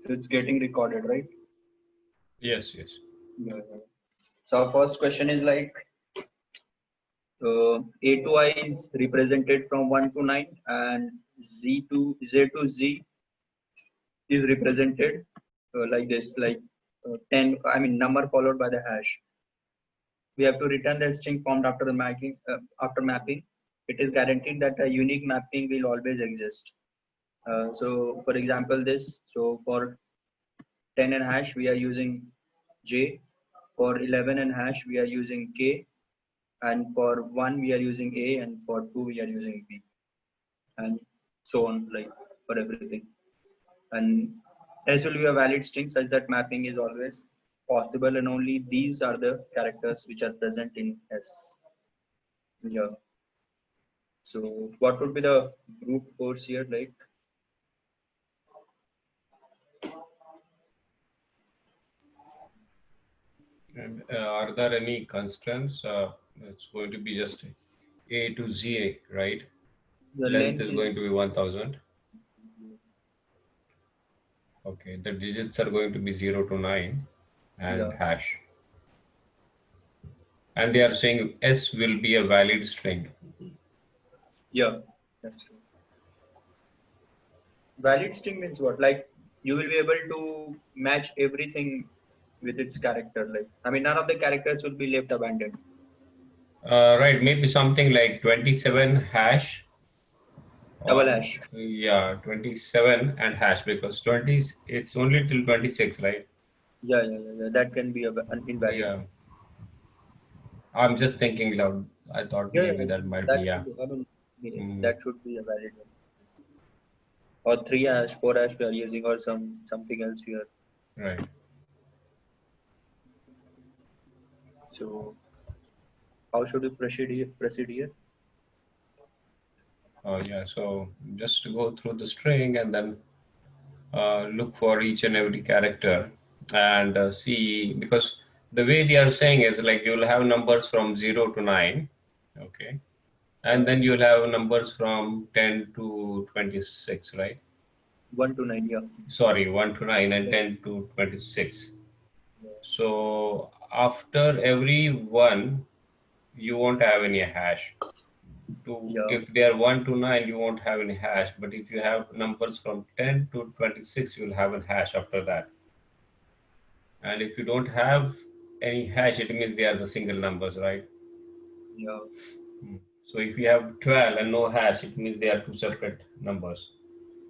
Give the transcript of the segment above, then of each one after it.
So it's getting recorded, right? Yes, yes. Yeah. So our first question is like A to I is represented from 1 to 9 and Z to Z is represented like this, like 10, I mean number followed by the hash. We have to return the string formed after the mapping. It is guaranteed that a unique mapping will always exist. So for example, for 10 and hash, we are using J. For 11 and hash, we are using K. And for 1, we are using A. And for 2, we are using B. And so on, like for everything. And S will be a valid string such that mapping is always possible, and only these are the characters which are present in S. Yeah. So what would be the brute force here? Like, And are there any constraints? It's going to be just A to Z, right? the Length length is is, going to be 1000. Okay, the digits are going to be 0 to 9 and yeah, hash. And they are saying S will be a valid string. yeah, that's true. Valid string means what? Like you will be able to match everything with its character. Like, I mean, none of the characters will be left abandoned. Right, maybe something like 27 hash Double or hash. yeah, 27 and hash because 20 it's only till 26, right? Yeah. That can be an invalid. Yeah, I'm just thinking loud. I thought maybe Yeah. that might be, That yeah. should be, I mean, yeah, Mm, that should be a valid one. Or 3 hash, 4 hash we are using, or something else here. right. So how should we proceed here? Proceed here? Yeah, so just to go through the string and then look for each and every character and see, because the way they are saying is like you'll have numbers from 0 to 9, okay, and Yeah. then you'll have numbers from 10 to 26, right? 1 to 9. Yeah. Sorry, 1 to 9 and Yeah. 10 to 26. So after every one you won't have any hash. To Yeah. if they are 1 to 9 you won't have any hash, but if you have numbers from 10 to 26 you'll have a hash after that. And if you don't have any hash, it means they are the single numbers, right? Yeah. So if you have 12 and no hash, it means they are two separate numbers.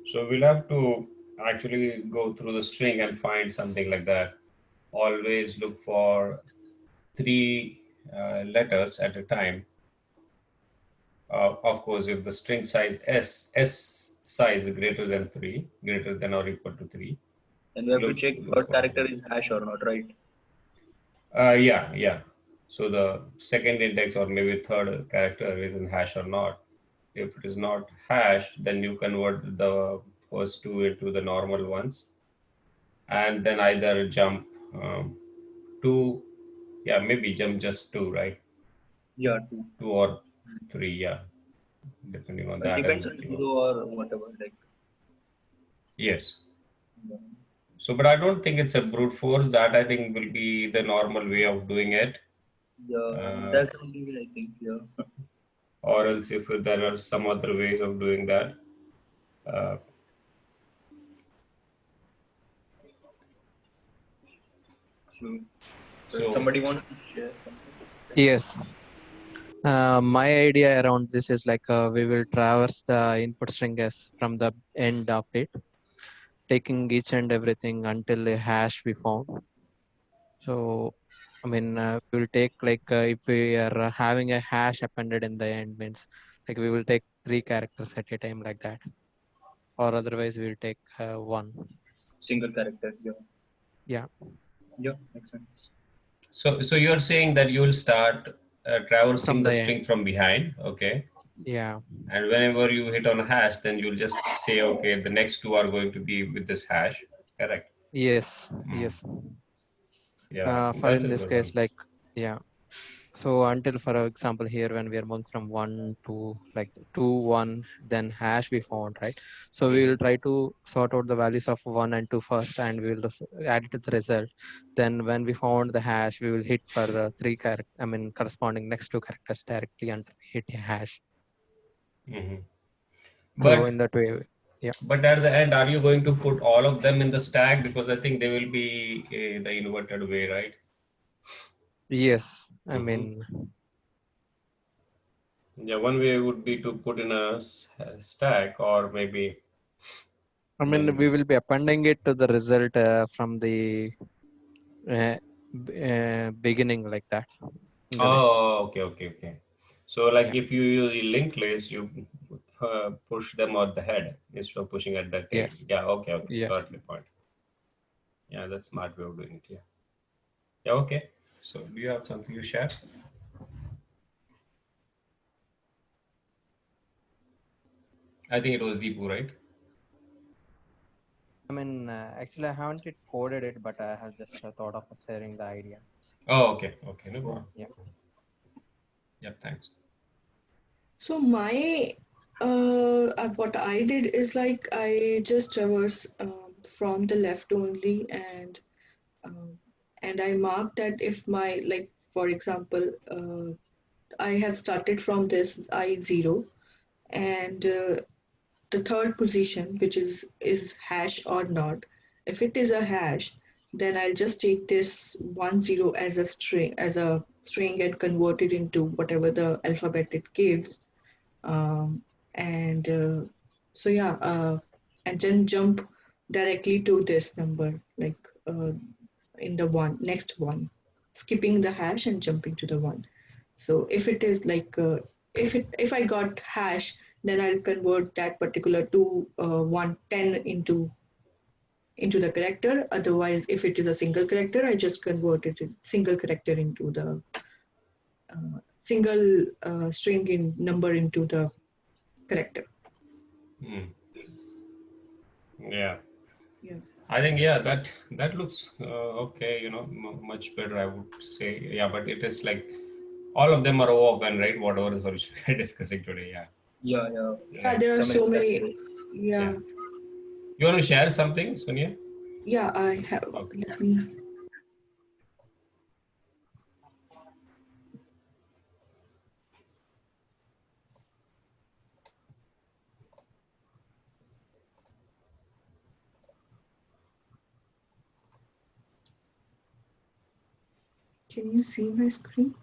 So we'll have to actually go through the string and find something like that. Always look for three letters at a time. Of course, if the string size S size is greater than 3, greater than or equal to 3, And we have to check look what for character is hash or not, right? yeah. So the second index or maybe third character is in hash or not. If it is not hash, then you convert the first two into the normal ones, and then either jump two, yeah, maybe jump just two, right? Yeah, 2. Two or three, yeah, depending on It that depends on ability. 0 or whatever. Like, Yes. yeah. So, but I don't think it's a brute force. That I think will be the normal way of doing it. Yeah, Uh, that's something I think. Yeah. or else if there are some other ways of doing that. Uh, So, if so somebody wants to share something. Yes. My idea around this is like we will traverse the input string S from the end of it, taking each and everything until a hash we found. So, I mean, we will take like if we are having a hash appended in the end means like we will take 3 characters at a time like that, or otherwise we will take one. Single character. Yeah. Yeah, Yeah, makes sense. so you're saying that you will start from traversing the the end. string from behind, okay? Yeah. And whenever you hit on a hash, then you'll just say, okay, the next two are going to be with this hash, correct? Yes. Mm. Yes. Yeah, For that in is this the case, one. like, yeah. So until, for example, here when we are moving from 1 to like 2, 1, then hash we found, right? So we will try to sort out the values of 1 and 2 first, and we will add it to the result. Then when we found the hash, we will hit for three character, I mean corresponding next two characters directly until we hit a hash. Mm-hmm. So But in that way, yeah. but at the end, are you going to put all of them in the stack? Because I think they will be the inverted way, right? Yes, I Mm-hmm. mean, Yeah, one way would be to put in a stack, or maybe we then. will be appending it to the result from the uh, beginning like that. In the way. Oh, okay, okay, okay. So, like Yeah. if you use a linked list, you push them at the head instead of pushing at the tail. Yes. Yeah, okay, okay, Yes. got your point. Yeah, that's smart way of doing it. Yeah, yeah, okay. So, do you have something to share? I think it was Deepu, right? I mean, actually, I haven't yet coded it, but I have just thought of sharing the idea. Oh, okay, okay, no problem. Yeah. Yeah, thanks. So my what I did is like I just traverse from the left only, um, and I marked that if my, like, for example, I have started from this I0, and the third position, which is hash or not. If it is a hash, then I'll just take this 10 as a string and convert it into whatever the alphabet it gives. um, and so yeah, and then jump directly to this number, like in the next one, skipping the hash and jumping to the one. So if it is like if I got hash, then I'll convert that particular two 110 into the character. Otherwise, if it is a single character, I just convert it single character into the single string in number into the character. Hmm. Yeah. Yeah. I think that looks okay. Much better, I would say. Yeah, but it is like all of them are open, right? Whatever is solution we're discussing today. Yeah. Yeah, yeah. Yeah, Right. there are Some so many. examples. Yeah, Yeah. You want to share something, Sonia? yeah, I have. Okay. Let me. Can you see my screen?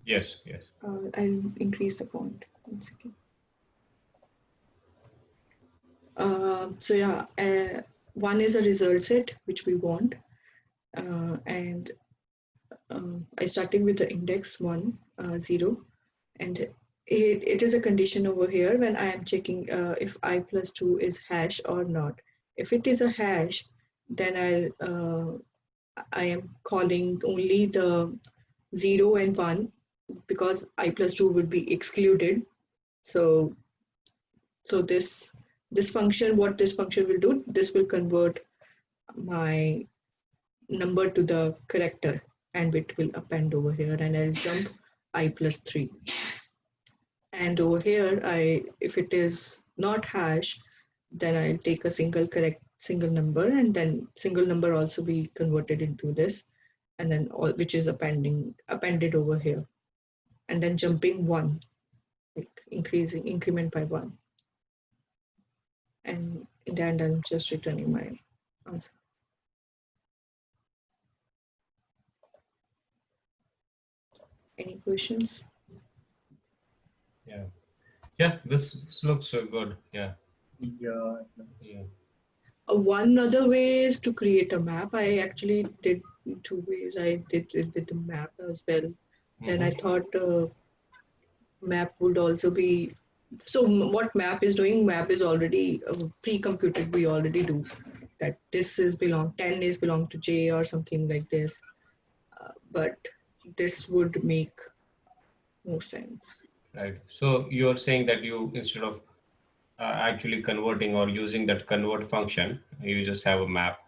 Yes. Yes. I'll increase the font. 1 second. So yeah, one is a result set which we want, and I starting with the index 1 0, and it is a condition over here when I am checking if I plus 2 is hash or not. If it is a hash, then I am calling only the 0 and 1, because I plus 2 would be excluded. So this function, what this function will do, this will convert my number to the character, and it will append over here, and I'll jump I plus 3. And over here, if it is not hash, then I'll take a single number, and then single number also be converted into this, and then all which is appended over here, and then jumping 1, like increasing increment by 1, and in the end I'm just returning my answer. Any questions? Yeah. Yeah. This looks good. Yeah. Yeah. Yeah. One other way is to create a map. I actually did 2 ways. I did it with the map as well. Then I Mm-hmm. thought map would also be. So what map is doing? Map is already pre-computed. We already do that. This is 10 is belong to J or something like this. But this would make more sense. Right. So you're saying that you, instead of actually converting or using that convert function, you just have a map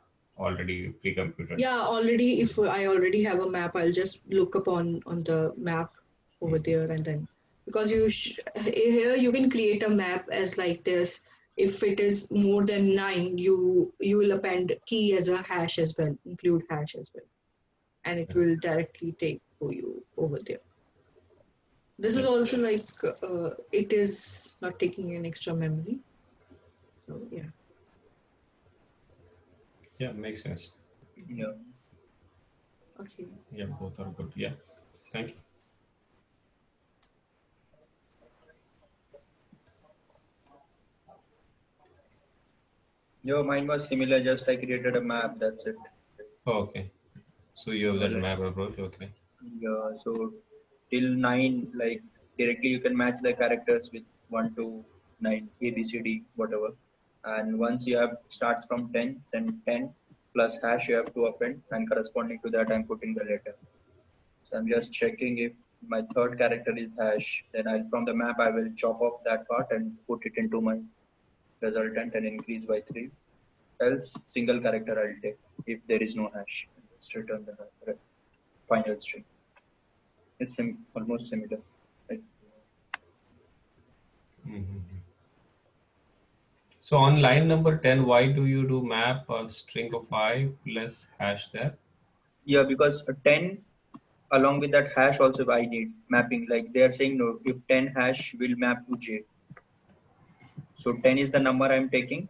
already pre-computed. Yeah, already, if I already have a map, I'll just look up on the map over there, and then, because here you can create a map as like this. If it is more than 9, you will append key as a hash as well, include hash as well, and it will directly take for you over there. This is also like it is not taking an extra memory. So yeah. Yeah, makes sense. Yeah. Okay. Yeah, both are good. Yeah, thank you. Yeah, mine was similar. Just I created a map. That's it. Oh, okay. So you have that map approach. Okay. Yeah. So till 9, like directly you can match the characters with 1 to 9, A, B, C, D, whatever. And once you have starts from 10, then 10 plus hash you have to append, and corresponding to that I'm putting the letter. So I'm just checking if my third character is hash, then I'll from the map I will chop off that part and put it into my resultant and increase by 3. Else single character I'll take if there is no hash. Just return the final string. It's almost similar. Like, So on line number 10, why do you do map a string of I plus hash there? yeah, because 10 along with that hash also I need mapping. Like they are saying no, if 10 hash will map to J. So 10 is the number I'm taking.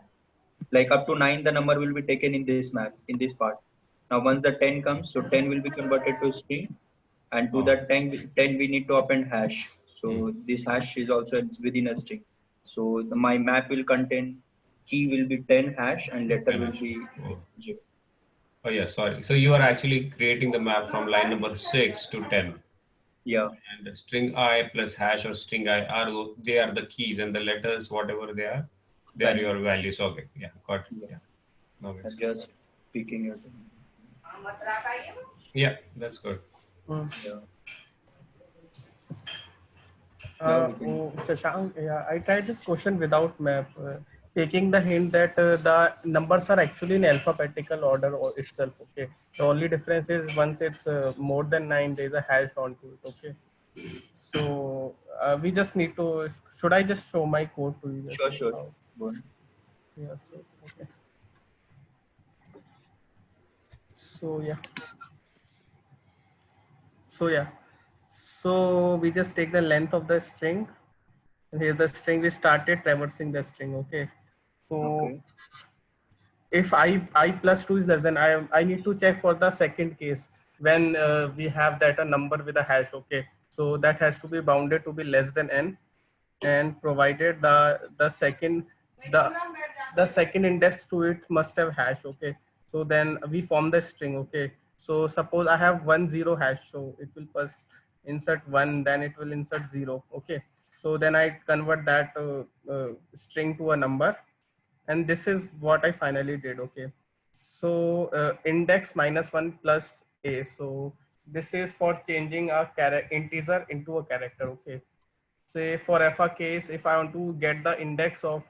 Like up to 9, the number will be taken in this map, in this part. Now once the 10 comes, so 10 will be converted to string, and to Oh. that 10 we need to append hash. So this hash is also within a string. So my map will contain key will be 10 hash and letter 10 will hash. be Oh. J. Oh yeah, sorry. So you are actually creating the map from line number 6 to 10. Yeah. And string I plus hash or string I they are the keys, and the letters, whatever they are your values. Okay, yeah, got it. Yeah. Yeah, now makes I'm sense. just picking it. Yeah, that's good. Yeah. Now we can. Shashank, yeah, I tried this question without map, taking the hint that the numbers are actually in alphabetical order itself. Okay, the only difference is once it's more than 9, there is a hash onto it. Okay, so we just need to. Should I just show my code to you? Sure, sure. How? Go on. Yeah. So okay. So yeah. So yeah. So we just take the length of the string. And here's the string. We started traversing the string. Okay. So Okay. if I plus 2 is less than I need to check for the second case when we have that a number with a hash. Okay, so that has to be bounded to be less than n, and provided the second the second index to it must have hash. Okay, so then we form the string. Okay, so suppose I have 1 0 hash, so it will first insert 1, then it will insert 0. Okay, so then I convert that string to a number, and this is what I finally did. Okay, so index -1 plus a. So this is for changing a integer into a character. Okay, say for f a case, if I want to get the index of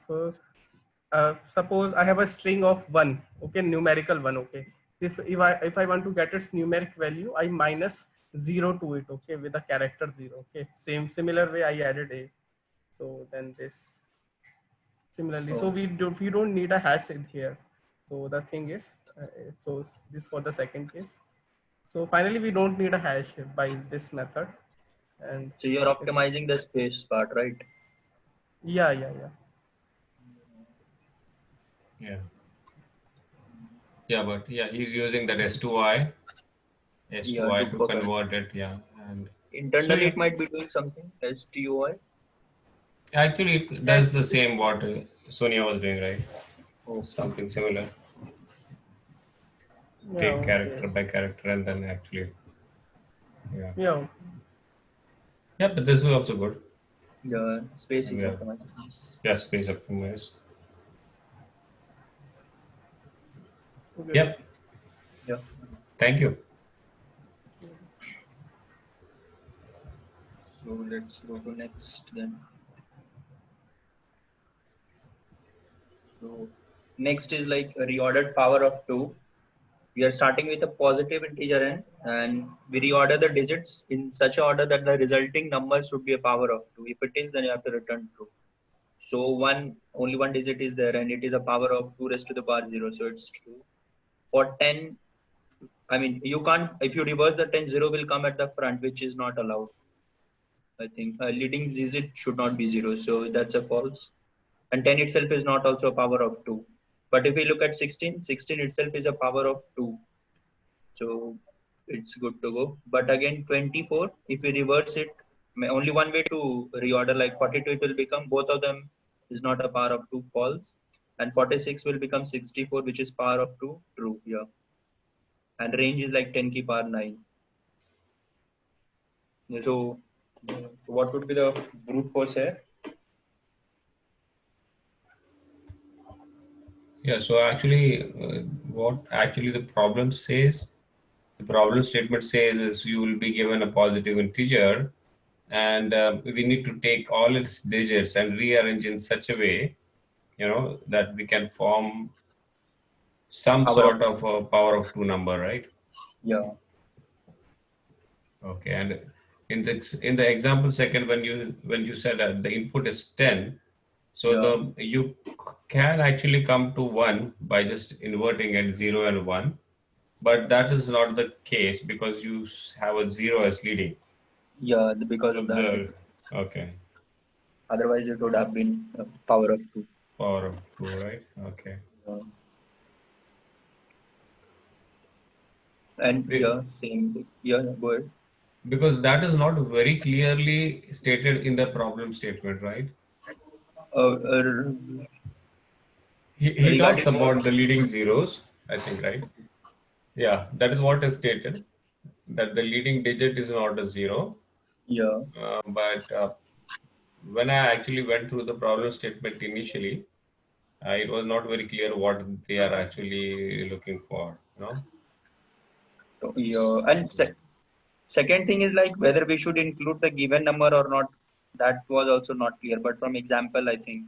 suppose I have a string of 1. Okay, numerical 1. Okay, if I want to get its numeric value, I minus 0 to it. Okay, with the character 0. Okay, similar way I added a. So then this similarly, so Oh, we don't need a hash in here. So the thing is, so this for the second case. So finally, we don't need a hash by this method, and so you're it's optimizing the space part, right? yeah. Yeah. Yeah, but yeah, he's using that S2I Yeah, to for convert it. Yeah, and so internally yeah, it might be doing something. STOI. actually it does the Yes. same what Sonia was doing, right? Okay. Something similar. Yeah. Take character Okay. by character and then actually, yeah. Yeah. Yeah, but this is also good. The space is Yeah, optimized. yeah, space optimized. Okay. Yep. Yeah. Thank you. So let's go to next then. So next is like a reordered power of 2. we are starting with a positive integer n, and we reorder the digits in such a order that the resulting number should be a power of 2. If it is, then you have to return true. So only one digit is there, and it is a power of 2 raised to the power 0, so it's true. For 10, I mean, you can't, if you reverse the 10, 0 will come at the front, which is not allowed. I think leading digit should not be 0, so that's a false. And 10 itself is not also a power of 2. But if we look at 16, 16 itself is a power of 2. So it's good to go. But again, 24, if we reverse it, only one way to reorder, like 42, it will become both of them is not a power of 2, false. And 46 will become 64, which is power of 2, true. Yeah. And range is like 10 ki power 9. So what would be the brute force here? Yeah, so actually, what actually the problem says, the problem statement says is you will be given a positive integer, and we need to take all its digits and rearrange in such a way, that we can form some Power sort of a power of 2 number, right? Yeah. Okay, and in the example second, when you said that the input is 10, so Yeah. you can actually come to 1 by just inverting at 0 and 1, but that is not the case because you have a 0 as leading. Yeah, because of that. Okay. Otherwise, it would have been a power of 2. Power of 2, right? Okay. And yeah, same thing. Yeah, go ahead. Because that is not very clearly stated in the problem statement, right? He talks Regarding about what? the leading zeros, I think, right? Yeah, that is what is stated, that the leading digit is not a 0. Yeah. But when I actually went through the problem statement initially, it was not very clear what they are actually looking for, So, yeah. And second thing is like whether we should include the given number or not. That was also not clear. But from example, I think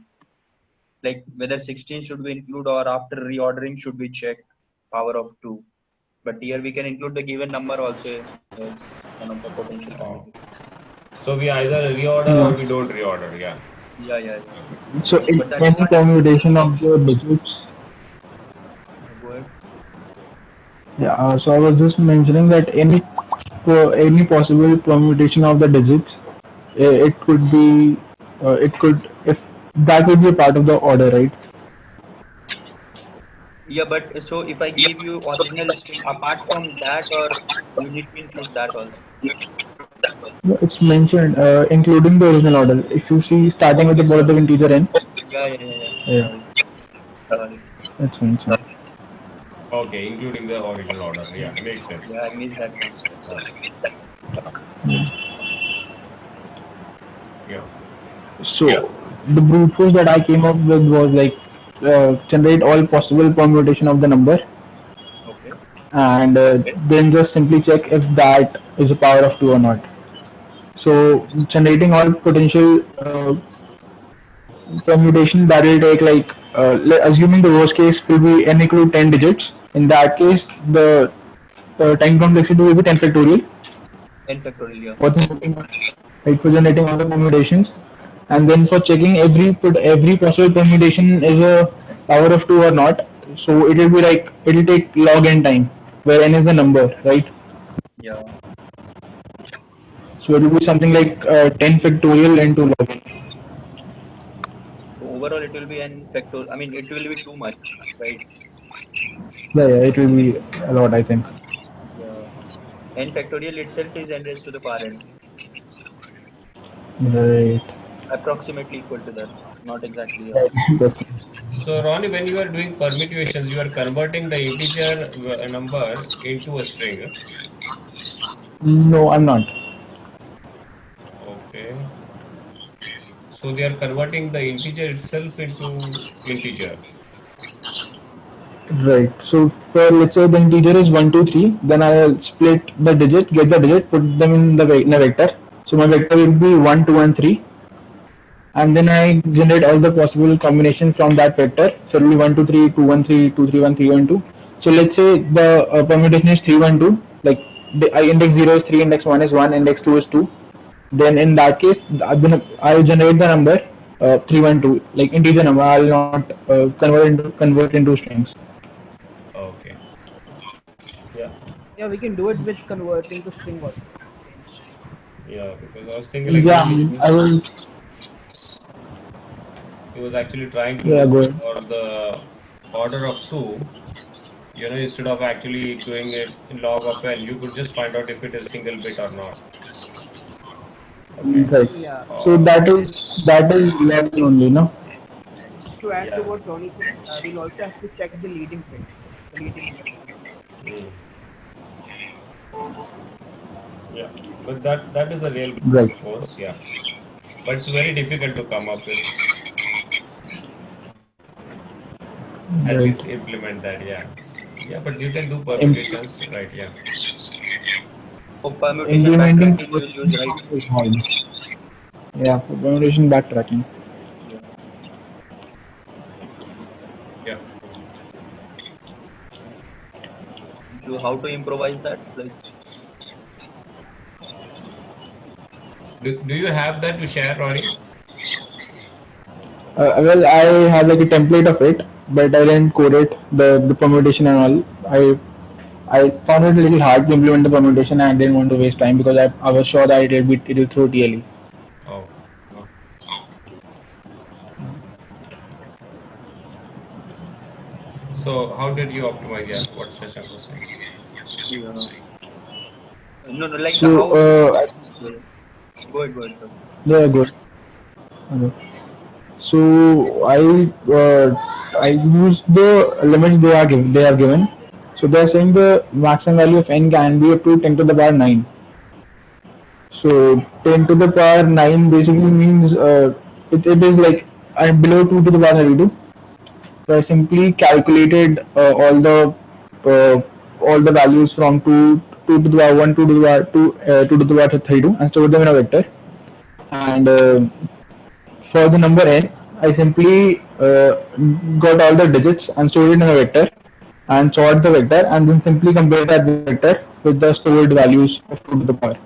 like whether 16 should we include, or after reordering should we check power of 2. But here we can include the given number also as one of the potential candidates. So we either reorder or we don't reorder, yeah. Yeah. So But that's any not permutation of the digits. Go ahead. Yeah. So I was just mentioning that any possible permutation of the digits, it could be, it could, if that would be a part of the order, right? Yeah, but so if I give you original string apart from that, or you need to include that also? No, it's mentioned including the original order. If you see starting with the Okay, positive integer n. Yeah. Yeah, Sorry. that's mentioned. Okay, including the original order. Yeah, makes sense. Yeah, I missed that one. Yeah. So the brute force that I came up with was like generate all possible permutation of the number, Okay. and then just simply check if that is a power of 2 or not. So generating all potential permutation, that will take like assuming the worst case will be n equal to 10 digits. In that case, the time complexity will be 10 factorial N factorial, yeah. for generating all the permutations, and then for checking every possible permutation is a power of 2 or not. So it will be like, it will take log n time, where n is the number, right? Yeah. So it will be something like 10 factorial into log n. So overall, it will be N factorial. I mean, it will be too much, right? Yeah, it will be a lot, I think. Yeah. N factorial itself is N raised to the power N. Right. Approximately equal to that. Not exactly. So Ronnie, when you are doing permutations, you are converting the integer number into a string. No, I'm not. Okay. So they are converting the integer itself into integer. Right. So for, let's say the integer is 1, 2, 3, then I'll split the digit, get the digit, put them in a vector. So my vector will be 1, 2, and 3. And then I generate all the possible combinations from that vector. So it will be 1, 2, 3, 2, 1, 3, 2, 3, 1, 3, 1, 2. So let's say the permutation is 312, like the index 0 is 3, index 1 is 1, index 2 is 2. Then in that case, I'll generate the number 312, like integer number. I'll not convert into strings. Okay. Yeah. Yeah, we can do it with converting to string also. Yeah, because I was thinking like Yeah, I was. he was actually trying to Yeah, look go ahead. for the order of 2. Instead of actually doing it in log of n, you could just find out if it is single bit or not. Okay. Right. Yeah. So that is left only, no? Just to add to Yeah. what Ronnie said, we'll also have to check the leading bit, the leading index. Mm. Yeah, but that is a real Right. force. Yeah, but it's very difficult to come up with. At Right. least implement that. Yeah, yeah, but you can do permutations, right? Yeah. For permutation Implementing backtracking, you will use right. is hard. Yeah, for permutation backtracking. Yeah. Yeah. How to improvise that? Like, Do you have that to share, Ronnie? Well, I have like a template of it, but I didn't code it, the permutation and all. I found it a little hard to implement the permutation, and I didn't want to waste time because I was sure that it will throw TLE. Oh. So how did you optimize? Yeah, what Shashank was saying. no, like So how? uh, Go ahead, sir. yeah, good. Okay. So I use the limits they are given. So they are saying the maximum value of n can be up to 10 to the power 9. So 10 to the power 9 basically means it is like below 2 to the power 32. So I simply calculated uh, all the values from 2 to the power 1, 2 to the power 2 to the power 32 and stored them in a vector. And for the number n, I simply got all the digits and stored it in a vector and sort the vector and then simply compare that vector with the stored values of 2 to the power.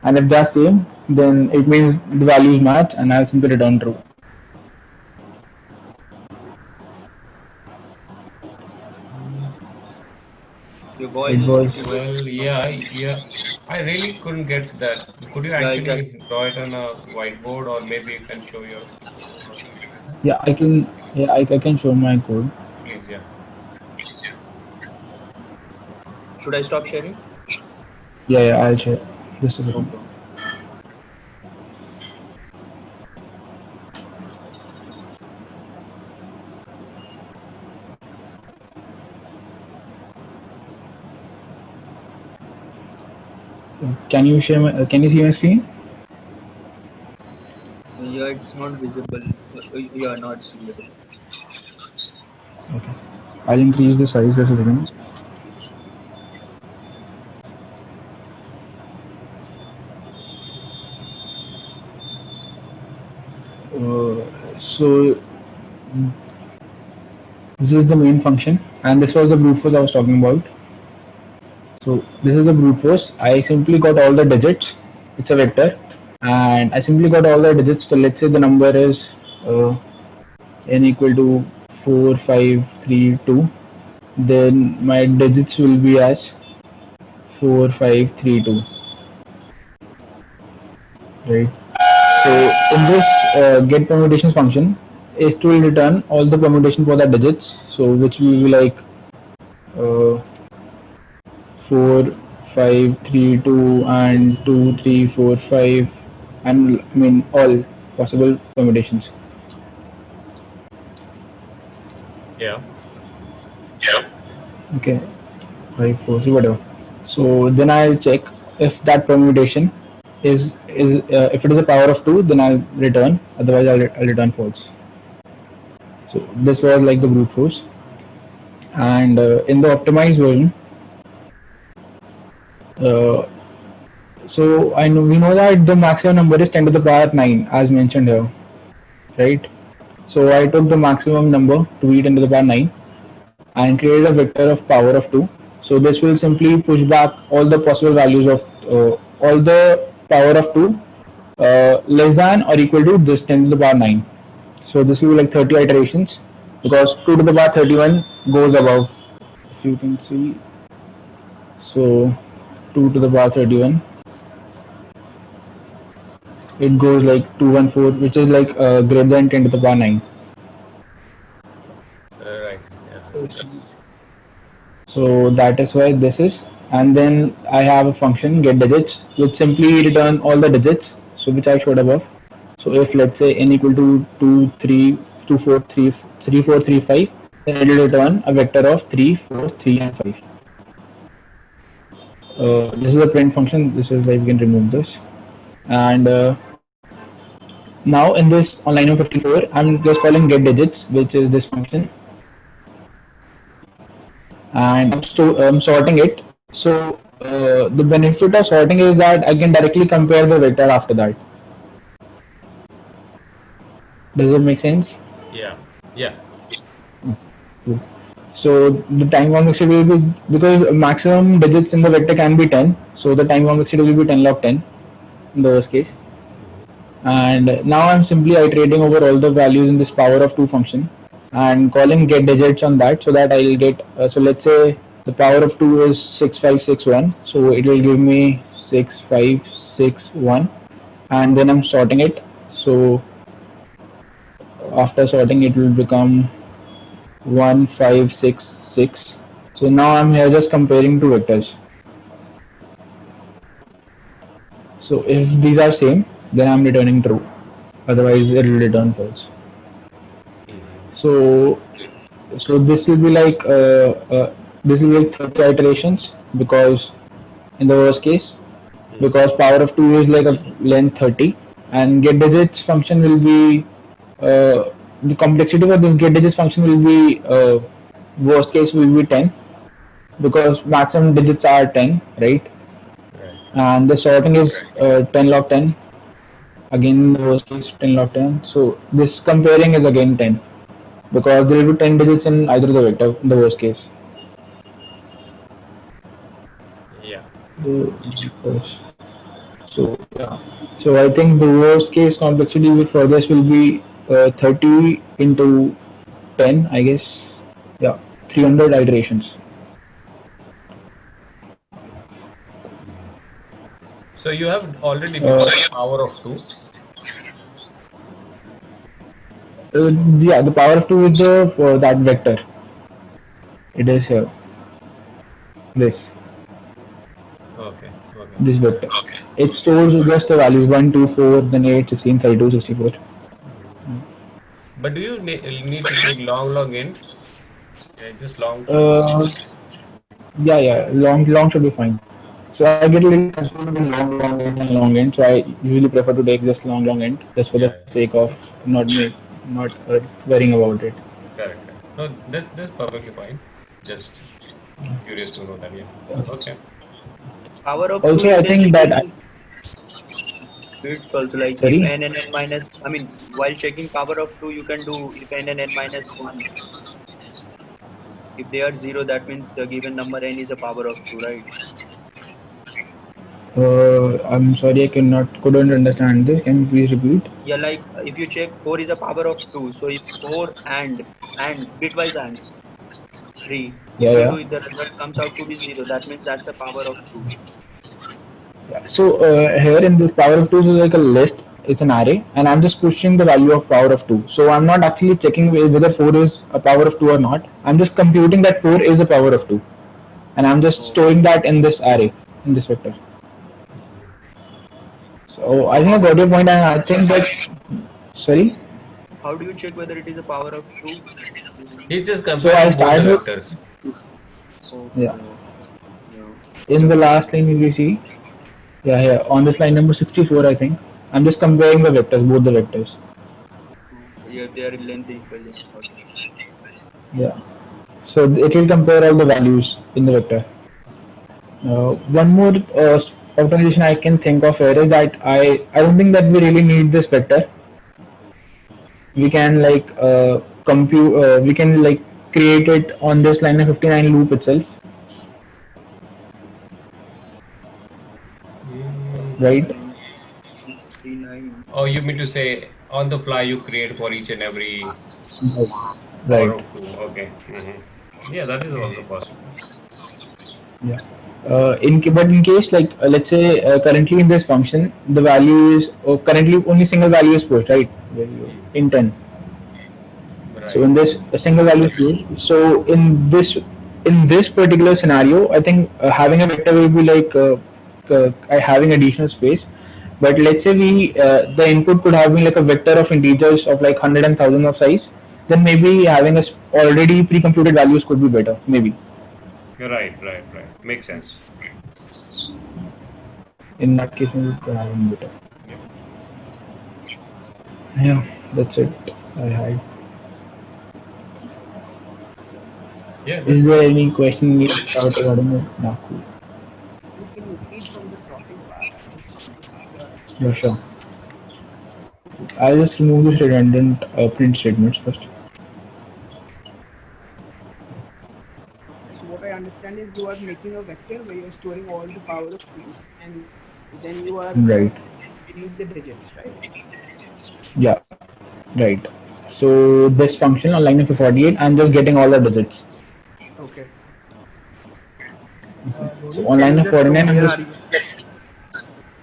And if they're same, then it means the values match and I'll simply return true. Your voice It is was little bit. Well, yeah. I really couldn't get that. Could you Yeah, actually exactly. draw it on a whiteboard, or maybe you can show your screen? yeah I can show my code. Please, yeah. Should I stop sharing? Yeah, I'll share. Just a second. Okay. Can you share my? Can you see my screen? Yeah, it's not visible. Yeah, not visible. Okay. I'll increase the size just a second. So this is the main function, and this was the brute force I was talking about. So this is the brute force. I simply got all the digits. It's a vector, and I simply got all the digits. So let's say the number is n equal to 4, 5, 3, 2. Then my digits will be as 4, 5, 3, 2. Right. So in this get permutations function, it will return all the permutation for the digits. So which will be like uh, 4, 5, 3, 2, and 2, 3, 4, 5, and I mean all possible permutations. Yeah. Okay, 5, 4, 3, whatever. So then I'll check if that permutation is if it is a power of 2, then I'll return. Otherwise, I'll return false. So this was like the brute force, and in the optimized version. So we know that the maximum number is 10 to the power 9 as mentioned here, right? So I took the maximum number to be 10 to the power 9 and create a vector of power of 2. So this will simply push back all the possible values of all the power of 2 less than or equal to this 10 to the power 9. So this will be like 30 iterations because 2 to the power 31 goes above, if you can see. So 2 to the power 31, it goes like 214, which is like greater than 10 to the power 9. Right. Yeah. So that is why this is. And then I have a function get digits which simply return all the digits, so which I showed above. So if let's say n equal to 2, 3, 2, 4, 3, 3, 4, 3, 5, then it will return a vector of 3, 4, 3 and 5. This is a print function. This is why we can remove this. And now in this on line number 54, I'm just calling get digits, which is this function, and I'm sorting it. So the benefit of sorting is that I can directly compare the vector after that. Does it make sense? Yeah. Yeah. So the time complexity will be, because maximum digits in the vector can be 10, so the time complexity will be 10 log 10 in the worst case. And now I'm simply iterating over all the values in this power of 2 function and calling get digits on that, so that I'll get, so let's say the power of 2 is 6561, so it will give me 6561, and then I'm sorting it. So after sorting it will become 1566. So now I'm here just comparing two vectors. So if these are same, then I'm returning true, otherwise it will return false. So this will be like 30 iterations, because in the worst case, because power of 2 is like a length 30, and get digits function will be the complexity for this get digits function will be worst case will be 10, because maximum digits are 10, right? And the sorting is 10 log 10, again the worst case 10 log 10. So this comparing is again 10, because there will be 10 digits in either the vector in the worst case. Yeah. So yeah, so I think the worst case complexity for this will be 30 into 10, I guess. Yeah, 300 iterations. So you have already defined power of 2. Yeah, the power of 2 is the for that vector. It is here. This. Okay. This vector. Okay. It stores just the values 1, 2, 4, then 8, 16, 32, 64. But do you need to take long int? Just long. Yeah. Long should be fine. So I get a little confused with long int. So I usually prefer to take just long int, just for the sake of not worrying about it. Correct. No, this perfectly fine. Just curious to know that. Yeah. Okay. Power of also, 2, I think that bits also, like sorry? if n and n minus, I mean, while checking power of 2, you can do if n and n minus 1. If they are 0, that means the given number n is a power of 2, right? I'm sorry, I couldn't understand this. Can you please repeat? Yeah, like if you check 4 is a power of 2, so if 4 and bitwise and 3 equal to, if the result comes out to be 0, that means that's the power of 2. Yeah. So here in this power of 2 is like a list, it's an array, and I'm just pushing the value of power of 2. So I'm not actually checking whether 4 is a power of 2 or not. I'm just computing that 4 is a power of 2, and I'm just storing that in this array, in this vector. So I think I got your point, and I think that, sorry? How do you check whether it is a power of 2? He's just comparing both the vectors. Okay. Yeah. In the last line, you will see, here on this line number 64, I think, I'm just comparing the vectors, both the vectors. Yeah, they are in length equal. Okay. Yeah. So it will compare all the values in the vector. One more optimization I can think of here is that I don't think that we really need this vector. We can like compute. We can like create it on this line of 59 loop itself, right? 59. Oh, you mean to say on the fly you create for each and every Right. power of 2? Okay. Yeah, that is also possible. Yeah. But in case like let's say currently in this function the value is currently only single value is pushed, right? In 10. So in Right. this a single value is used. So in this particular scenario, I think having a vector will be like having additional space. But let's say we the input could have been like a vector of integers of like hundred and thousand of size. Then maybe having already pre-computed values could be better. Maybe You're right. Makes sense. in that case, maybe it could have been better. Yep. Yeah, that's it. I had. Yeah. Is there any question you shout regarding it? No, cool. Can you read from the sorting part? Yeah, sure. I'll just remove this redundant print statements first. So what I understand is you are making a vector where you're storing all the power of cubes, and then you are Right. filling the digits, right? Yeah, right. So this function on line number 48, I'm just getting all the digits. Okay. So on line number 49, I'm just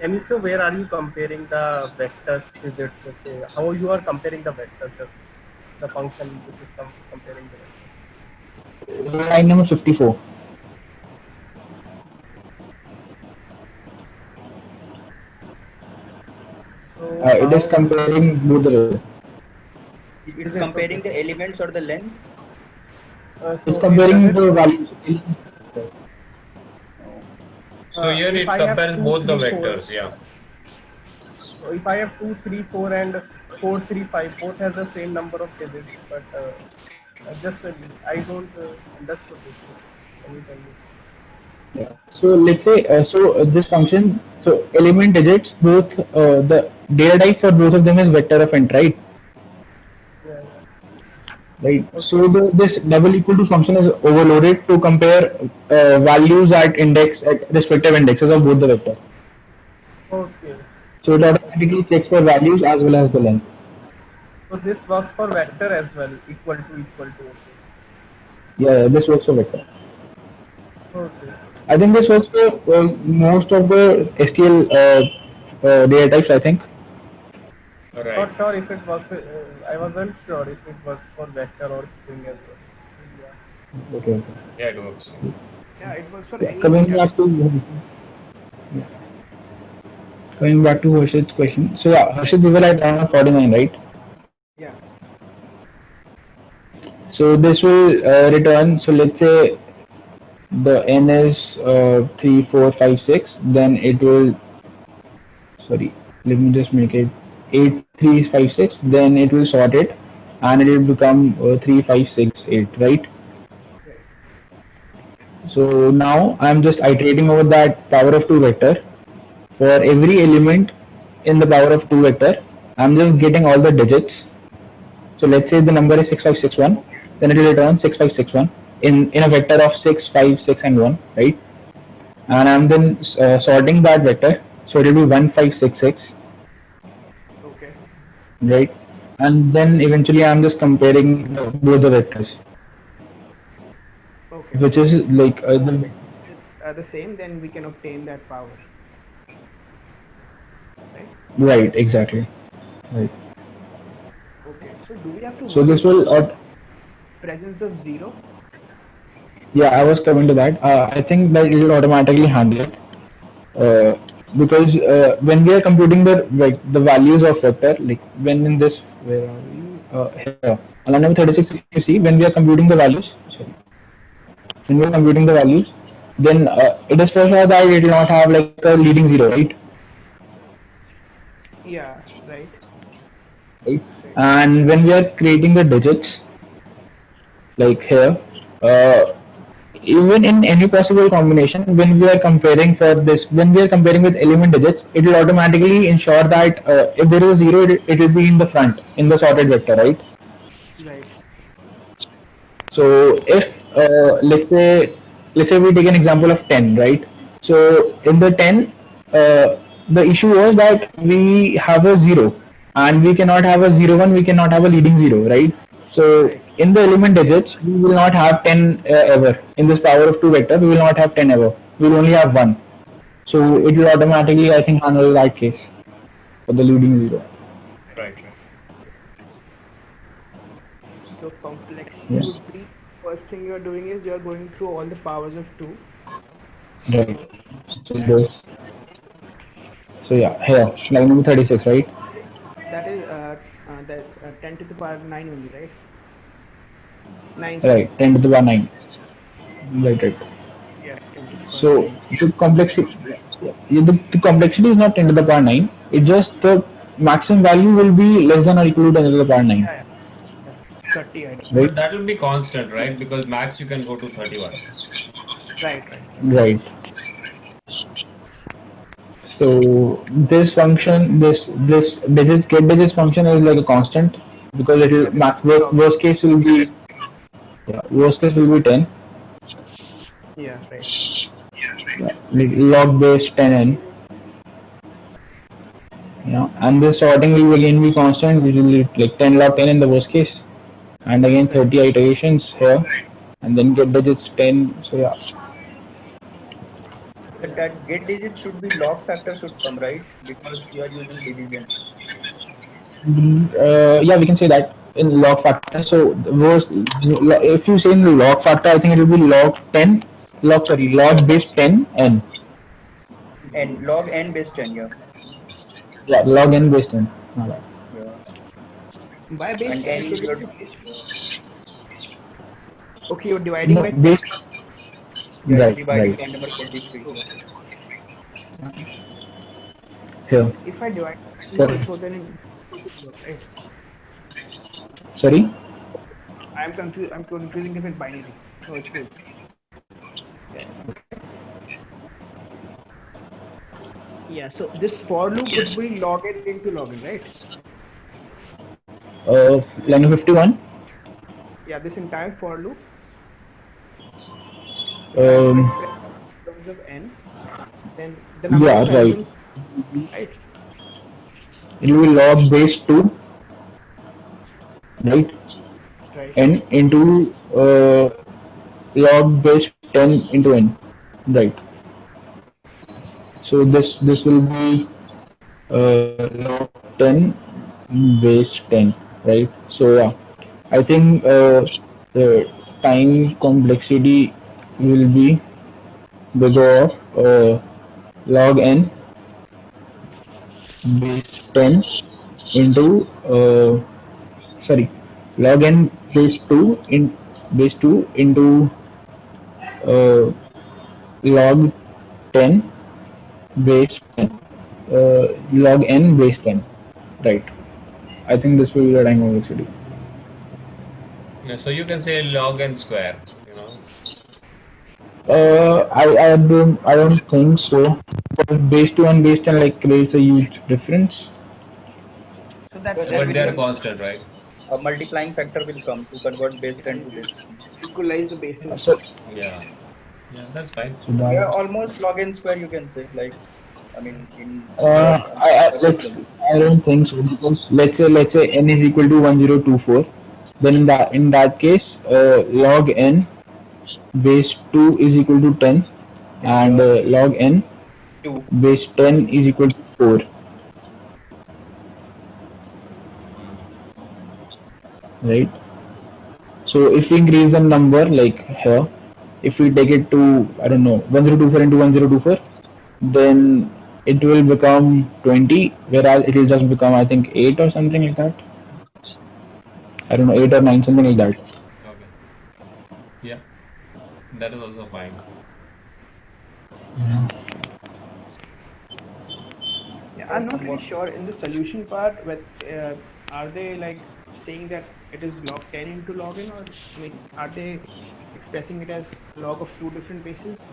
Can you show where are you comparing the vectors digits? Okay, how you are comparing the vectors? Just the function which is comparing the vectors. line number 54. So It is comparing both the way. It's comparing the elements or the length. It's comparing the values. So here it if I have compares 2, both the 3, 4. vectors. Yeah. So if I have 2, 3, 4 and 4, 3, 5, both has the same number of digits, but just I don't understand this. Can you tell me? Yeah. So let's say this function, so element digits, both the data type for both of them is vector of int, right? Yeah. Right. So this double equal to function is overloaded to compare values at respective indexes of both the vector. Okay. So it automatically checks for values as well as the length. So this works for vector as well, equal to. Okay. Yeah, this works for vector. Okay. I think this works for most of the STL data types, I think. Right. Not sure if it works. I wasn't sure if it works for vector or string as well. Yeah. Okay. Yeah, it works. Yeah, it works for Yeah, any. coming back to Harshit's question. So yeah, Harshit, we were at around 49, right? Yeah. So this will return. So let's say the n is 3, 4, 5, 6. Then it will. Sorry, let me just make it 8, 3, 5, 6. Then it will sort it, and it will become 3, 5, 6, 8, right? So now I'm just iterating over that power of 2 vector. For every element in the power of 2 vector, I'm just getting all the digits. So let's say the number is 6561, then it will return 6561 in a vector of 6, 5, 6 and 1, right? And I'm then sorting that vector, so it will be 1566, Okay. right? And then eventually I'm just comparing both the vectors, Okay. which is like It's the same, then we can obtain that power. Right? right, exactly, right. Okay. So do we have to So worry this will about presence of 0? yeah, I was coming to that. I think that it will automatically handle it because when we are computing the values of vector, like when in this, where are we? Here, on line number 36, if you see, when we are computing the values, when we are computing the values, then it is for sure that it will not have like a leading 0, right? Yeah, right. Right. And when we are creating the digits, like here, even in any possible combination, when we are comparing with element digits, it will automatically ensure that if there is a 0, it will be in the front in the sorted vector, right? Right. So if let's say we take an example of 10, right? So in the 10, the issue was that we have a 0 and we cannot have a 0 1, we cannot have a leading 0, right? So Right. in the element digits we will not have 10 ever. In this power of 2 vector we will not have 10 ever, we will only have 1. So it will automatically, I think, handle that case for the leading 0. Right. So complexity Yes. would be first thing you're doing is you're going through all the powers of 2. Right. So this, so yeah, here line number 36, right? That is that's 10 to the power 9 only, right? 9, sorry. Right, 10 to the power 9. Right, right. Yeah, 10 to the power So 9. the complexity, the complexity is not 10 to the power 9. It just the maximum value will be less than or equal to 10 to the power 9. Yeah, yeah. 30, I don't. Right, But that will be constant, right? Because max you can go to 31. Right. right. So this function, this digits get digits function is like a constant because it will worst case will be, yeah, worst case will be 10. Yeah, right. Like log base 10n. Yeah, and this sorting will again be constant, which will be like 10 log 10 in the worst case, and again 30 iterations here, and then get digits 10. So yeah, But that get digit should be log factor should come, right? Because you are using division. yeah, we can say that in log factor. So the worst, if you say in the log factor, I think it will be log 10, log base 10 n. And log n base 10, yeah. Yeah, log n base 10. My bad. Yeah. By base And 10, n should is it your be base? Okay, you're dividing by 10. Right, dividing right. by number 43. Here, If I divide Sir. also, then right? sorry. I'm confusing different binary. So it's good. Yeah, so this for loop would be log n into log n, right? Line 51. Yeah, this entire for loop. Um, Expressed in terms of n, then the number yeah, of right. elements, right? It will be log base 2, right? Right. N into log base 10 into n, right? So this will be log 10 base 10, right? So yeah, I think the time complexity will be bigger of log n base 10 into sorry, log n base 2 in base 2 into log 10 base 10, log n base 10, right? I think this will be the time complexity. Yeah, so you can say log n square, you know. I don't think so. Because base 2 and base 10 like creates a huge difference. So that But then But they are will constant, right? a multiplying factor will come to convert base 10 to base 10. equalize the bases. So, Yeah. Yeah, that's fine. so that, Yeah, almost log n square you can say. Like, I mean, in I don't think so because let's say n is equal to 1024. Then in that case, log n base 2 is equal to 10, and log n 2. base 10 is equal to 4, right? So if we increase the number like here, if we take it to, I don't know, 1024 into 1024, then it will become 20, whereas it will just become, I think, 8 or something like that. I don't know, 8 or 9, something like that. Okay. Yeah, that is also fine. Yeah, I'm not really sure in the solution part, but are they like saying that it is log 10 into log n, or I mean, are they expressing it as log of two different bases?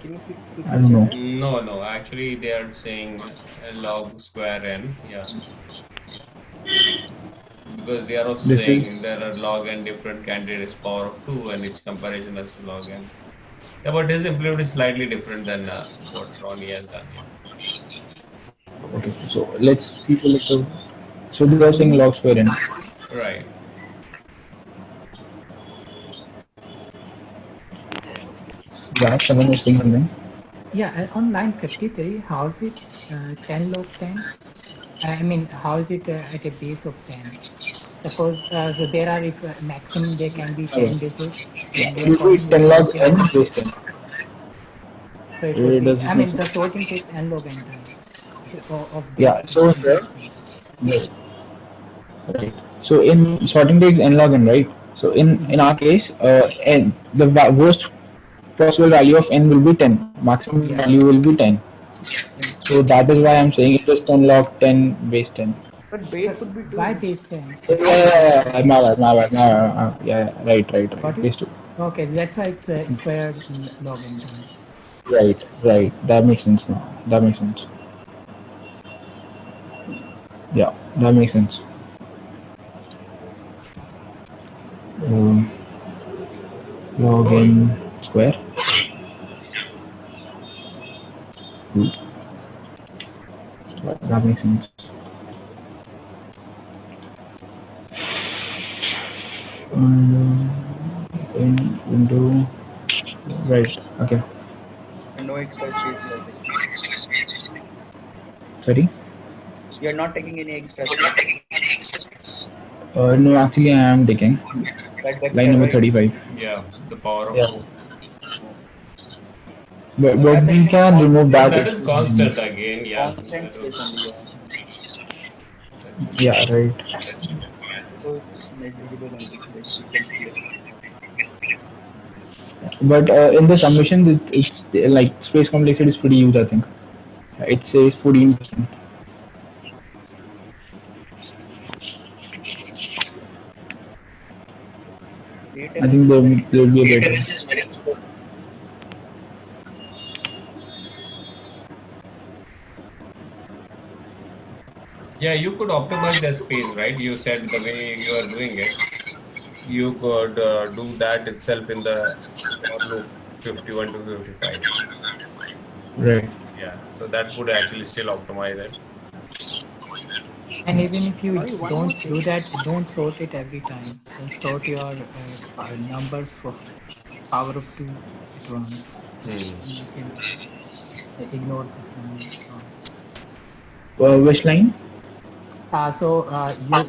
Can you quickly I don't know. check that? No, actually they are saying log square n. Yeah. Because they are also This saying is there are log n different candidates power of 2 and each comparison has to log n. Yeah, but his implement is slightly different than what Ronnie has done. okay. So let's see the little. So we are saying log square n. Yeah. Right. Yeah, someone is saying something. Yeah, on line 53, how is it 10 log 10? I mean, how is it at a base of 10? Suppose, so there are, if maximum there can be 10 digits and we are It will be calling it 10 log sorting. n base 10. So it would be, Does I it mean, make the sense? sorting takes n log n time of Yeah. base, So in base 10. yes. Right. So in sorting takes n log n, right? So in our case, n the worst possible value of n will be 10. Maximum Yeah, value will be 10. right. So that is why I'm saying it is 10 log 10 base 10. But base would be 2, Why no? base 10? Yeah, my bad, my bad, my bad. Yeah, right. Got it? Base 2. Okay, that's why it's squared log n time. Right. That makes sense now. That makes sense. Yeah, that makes sense. Um, log Cool. n square. Good. That makes sense. And n into right. Okay. And no extra space you are taking. Sorry. You are not taking any extra space. No, actually, I am taking That line vector, number right? 35. Yeah, the power of Yeah. 2. But That's we actually can remove But that that if is constant again. Yeah. constant That space was, only. Yeah. yeah, right. So it's negligible only. Like you can see it. But in the summation, it's like space complexity is pretty huge. I think it says 14%. I ATMS think is very there will be a better. yeah, you could optimize the space, right? You said the way you are doing it, you could do that itself in the for loop 51 to 55. Right. Yeah, so that would actually still optimize it. And even if you Sorry, one more don't do thing. that, don't sort it every time. Just sort your numbers for power of 2 at once. Hmm. You can ignore this line. Which line? So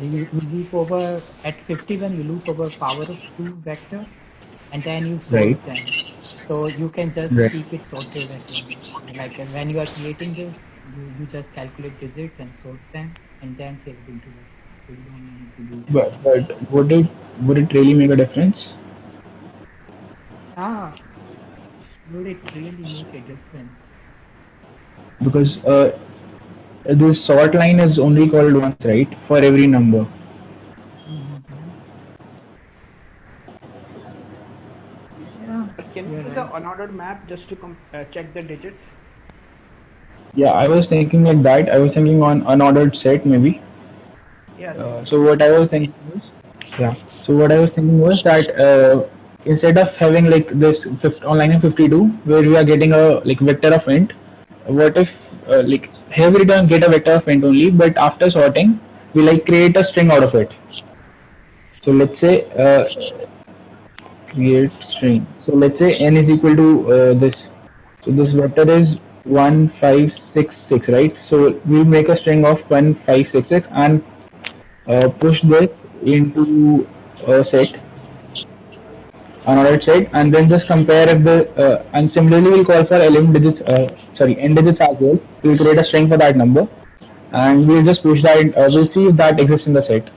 you loop over at 51, you loop over power of 2 vector, and then you Right. sort them. So you can just Right. keep it sorted at once. Like when you are creating this, you just calculate digits and sort them, and then save it into vector. So you don't need to do that. But would it really make a difference? Ah, would it really make a difference? Because this sort line is only called once, right? For every number. Mm-hmm. Yeah, But can you're we use right. the unordered map just to check the digits? Yeah, I was thinking like that. I was thinking on unordered set maybe. Yeah, same. So what I was thinking was, yeah. So what I was thinking was that instead of having like this on line 52 where we are getting a like vector of int, what if like here we don't get a vector of int only, but after sorting we like create a string out of it. So let's say create string. So let's say n is equal to this. So this vector is 1566, right? So we make a string of 1566 and push this into a set, another set, and then just compare if the and similarly we'll call for lm digits, sorry, n digits as well. We'll create a string for that number, and we'll just push that. We'll see if that exists in the set.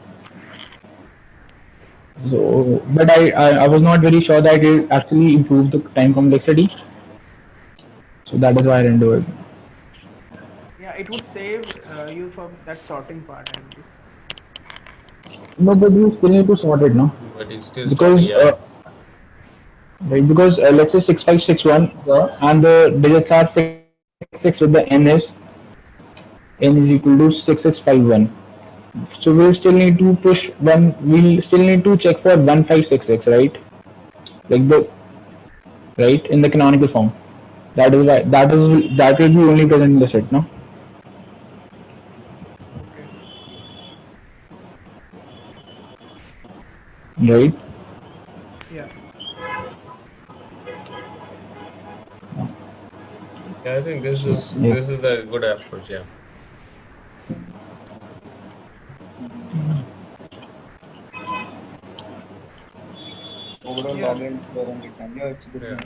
So, but I was not very sure that it actually improved the time complexity. So that is why I didn't do it. Yeah, it would save you from that sorting part, I believe. No, but you still need to sort it, no? But it's still starting. Because Yeah. right, because let's say 6561 and the digits are 66 with the n is equal to 6651. So we'll still need to push one. We'll still need to check for 1566, right? Like the right in the canonical form. That is why that will be only present in the set, no? Okay. Right? Yeah. Yeah, I think this So is yeah. this is the good approach. Yeah. Overall Yeah. log n square and return. Yeah, it's a good Yeah. one.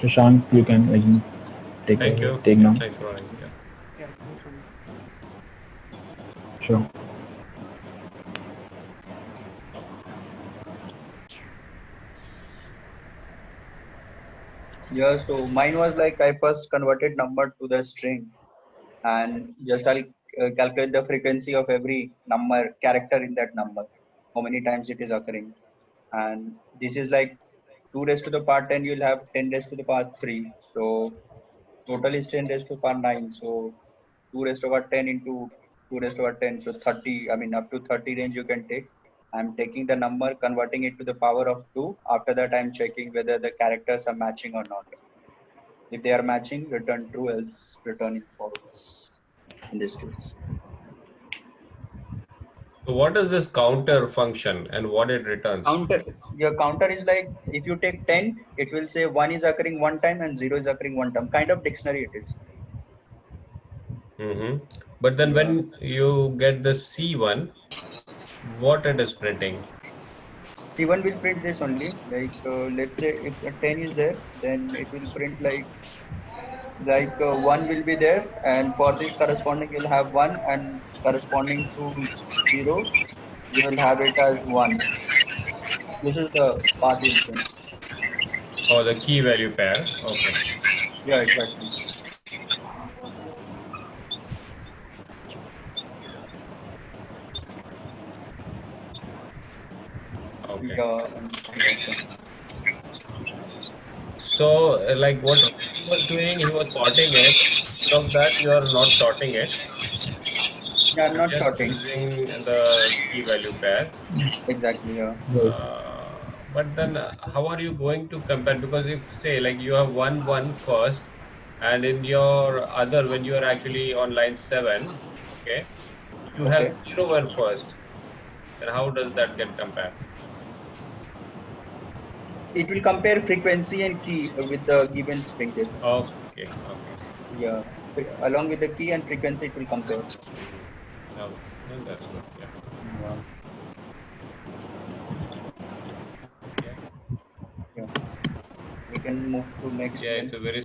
Shashank, you can Thank you. take Yeah. now. Thanks for running. Yeah. Yeah. Thanks, Ronnie. Sure. Yeah, so mine was like I first converted number to the string and just I'll calculate the frequency of every number character in that number, how many times it is occurring. And this is like 2 raised to the power 10, you'll have 10 raised to the power 3. So total is 10 raised to the power 9. So 2 raised to the power 10 into 2 raised to the power 10. So 30, I mean, up to 30 range you can take. I'm taking the number, converting it to the power of 2. After that, I'm checking whether the characters are matching or not. If they are matching, return true, else returning false in this case. So what is this counter function and what it returns? Counter, your counter is like if you take 10, it will say 1 is occurring one time and 0 is occurring one time. Kind of dictionary it is. Mm-hmm. But then Yeah. when you get the C1, what it is printing? C1 will print this only. Like let's say if a 10 is there, then it will print like 1 will be there, and for the corresponding you'll have 1, and corresponding to 0 you will have it as 1. This is the path you'll print. Or the key value pair? Okay. Yeah, exactly. Okay. Yeah, and yeah. So, like what he was doing, he was sorting it. Instead of that, you are not sorting it. Yeah, I'm You're not just shorting. using the key value pair. Exactly, yeah. Right. But then, how are you going to compare? Because if say like you have one first, and in your other when you are actually on line 7, okay, you have Okay. 0 1 first. Then how does that get compared? It will compare frequency and key with the given string case. Okay, okay. Yeah. Along with the key and frequency, it will compare. Mm-hmm. Okay, then that's good. Yeah. Yeah. Yeah. Yeah. We can move to next Yeah, it's one. a very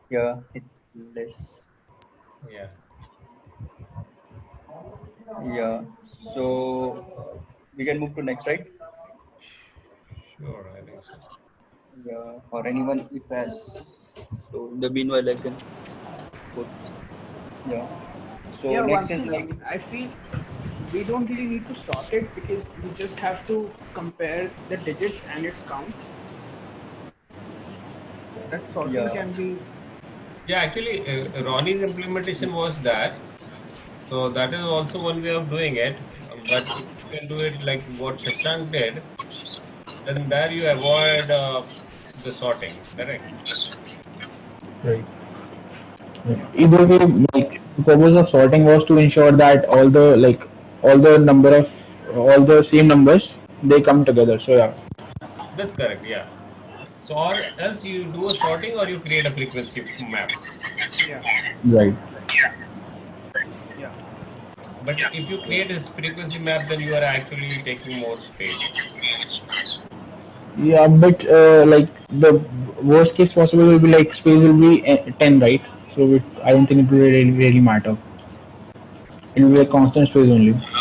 Yeah, it's less. yeah. Yeah. So we can move to next, right? Sure, I think so. Yeah. Or anyone if has. So in the meanwhile, I can put. Yeah. So Yeah, one next is thing, I like mean, I feel we don't really need to sort it because we just have to compare the digits and its count. That sorting yeah. can be, Yeah, actually, Ronnie's implementation was that. So that is also one way of doing it. But if you can do it like what Shashank did, then there you avoid the sorting. Correct. Right. yeah. Either way, like the purpose of sorting was to ensure that all the number of all the same numbers they come together. So yeah. That's correct. Yeah. So or else you do a sorting or you create a frequency map. Yeah. Right. Yeah. But if you create a frequency map, then you are actually taking more space. Yeah, but like the worst case possible will be like space will be 10, right? So I don't think it will really matter. It will be a constant space only. Hmm.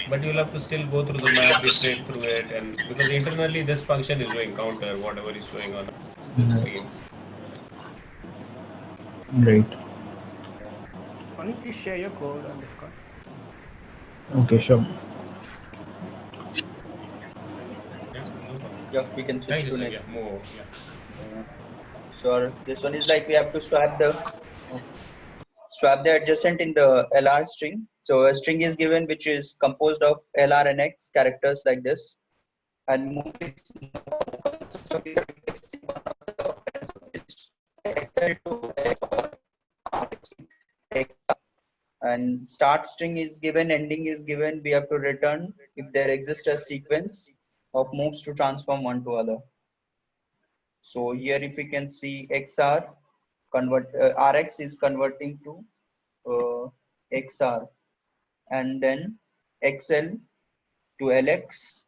But you'll have to still go through the map, iterate through it, and because internally this function is doing counter whatever is showing on the screen. Right. Can you please share your code on Discord? Okay, sure. Yeah. Yeah, we can switch Thank you, to sir. next. Yeah, move. Yeah. Sure. This one is like we have to swap the adjacent in the LR string. So a string is given which is composed of LR and X characters like this, and move its XL to X or X. And start string is given, ending is given. We have to return if there exists a sequence of moves to transform one to other. So here, if we can see XR RX is converting to XR, and then XL to LX,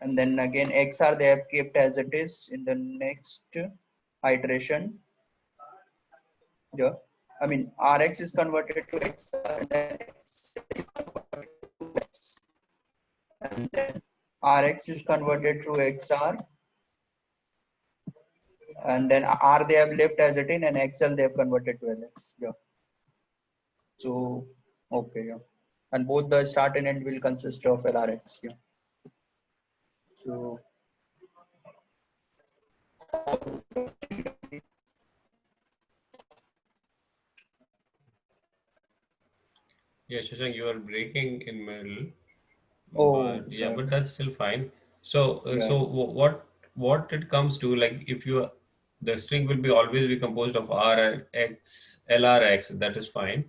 and then again XR they have kept as it is in the next iteration. Yeah, I mean RX is converted to XR, and then XL is converted to X, and then RX is converted to XR, and then R they have left as it in, and XL they have converted to LX. Yeah. So okay, yeah, and both the start and end will consist of LRX. Yeah. So Yeah, Shashank, you are breaking in middle, oh, but yeah, sorry. but that's still fine. So, Yeah. what it comes to, like, if you the string will be always be composed of RX, LRX, that is fine.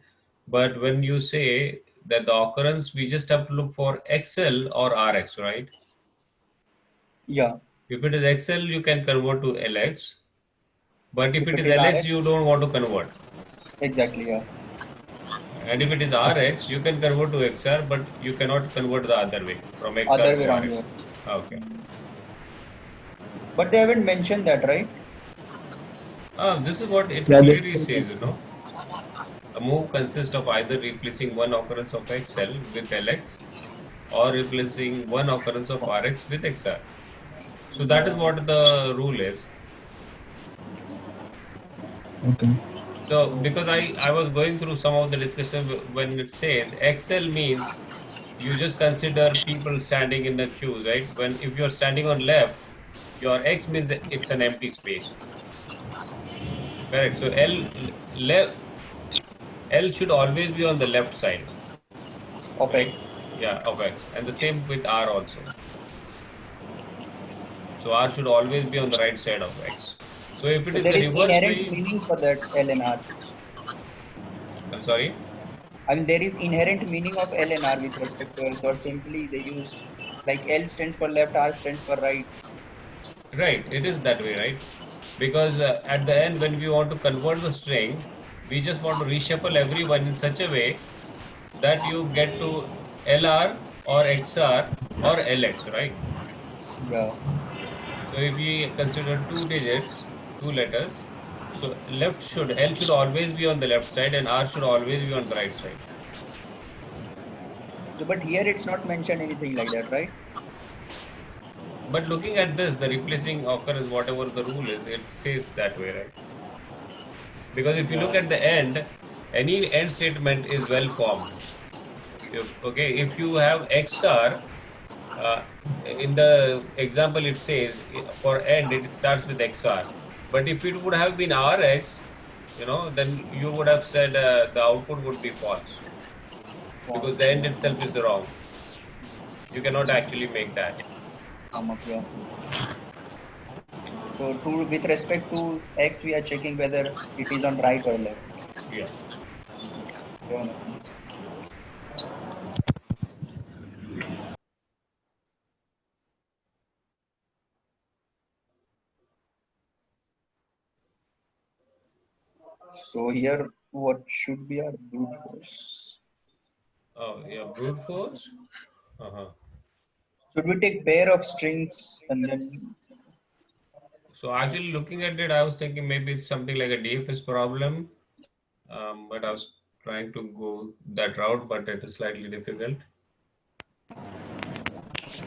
But when you say that the occurrence, we just have to look for XL or RX, right? Yeah. If it is XL, you can convert to LX. But if If it it is is LX, RX, you don't want to convert. exactly. Yeah. And if it is RX, you can convert to XR, but you cannot convert the other way from XR Other to way around. RX. Yeah. Okay. But they haven't mentioned that, right? This is what it Yeah, clearly says, A move consists of either replacing one occurrence of XL with LX or replacing one occurrence of RX with XR. So that is what the rule is. okay. So because I was going through some of the discussion when it says XL means you just consider people standing in the queues, right? When if you're standing on left, your X means it's an empty space. Correct. So L should always be on the left side. Of X. Yeah, of X. And the same with R also. So R should always be on the right side of X. So if it But is there the is reverse inherent way, meaning for that L and R. I'm sorry. I mean, there is inherent meaning of L and R with respect to L. So simply they use like L stands for left, R stands for right. Right, it is that way, right? Because at the end, when we want to convert the string, we just want to reshuffle everyone in such a way that you get to LR or XR or LX, right? Yeah. So if we consider two digits, two letters, so L should always be on the left side and R should always be on the right side. So, but here it's not mentioned anything like that, right? But looking at this, the replacing occurrence, whatever the rule is, it says that way, right? Because if you look at the end, any end statement is well formed. If you have XR, in the example it says for end it starts with XR. But if it would have been RX, then you would have said the output would be false because the end itself is wrong. You cannot actually make that. Yeah. So with respect to X, we are checking whether it is on right or left. Yeah. Yeah. So here, what should be our brute force? Oh, yeah, brute force. Should we take pair of strings and then? So actually looking at it, I was thinking maybe it's something like a DFS problem, but I was trying to go that route, but it is slightly difficult.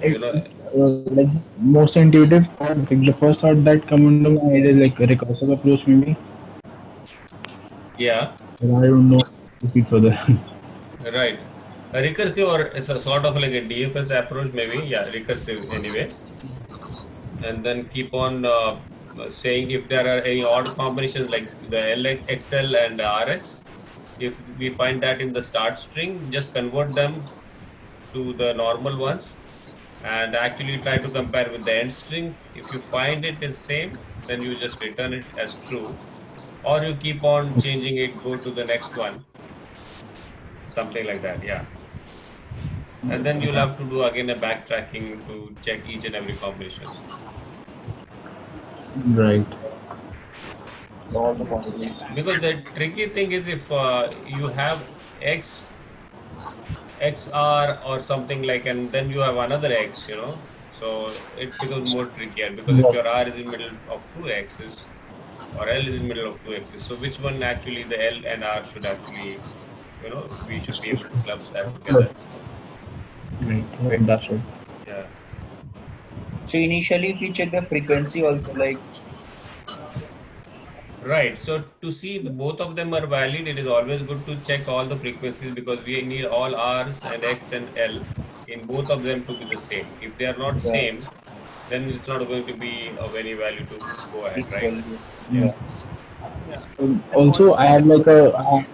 Like most intuitive thought, like the first thought that come into my head is like a recursive approach, maybe. Yeah. But I don't know. Repeat further. Right. A recursive or it's a sort of like a DFS approach, maybe. Yeah, recursive anyway. and then keep on saying if there are any odd combinations like the LXL and RX. If we find that in the start string, just convert them to the normal ones and actually try to compare with the end string. If you find it is same, then you just return it as true, or you keep on changing it, go to the next one, something like that. Yeah. And then you'll have to do again a backtracking to check each and every combination. Right. Because the tricky thing is if you have X, XR or something like, and then you have another X, so it becomes more trickier because if your R is in the middle of two X's or L is in the middle of two X's, so which one actually the L and R should actually, we should be able to club that together. Right, that's right. Yeah. So initially, if we check the frequency also, like Right. So to see both of them are valid, it is always good to check all the frequencies because we need all R's and X and L in both of them to be the same. If they are not same, then it's not going to be of any value to go ahead, right? yeah. Also, I have like a.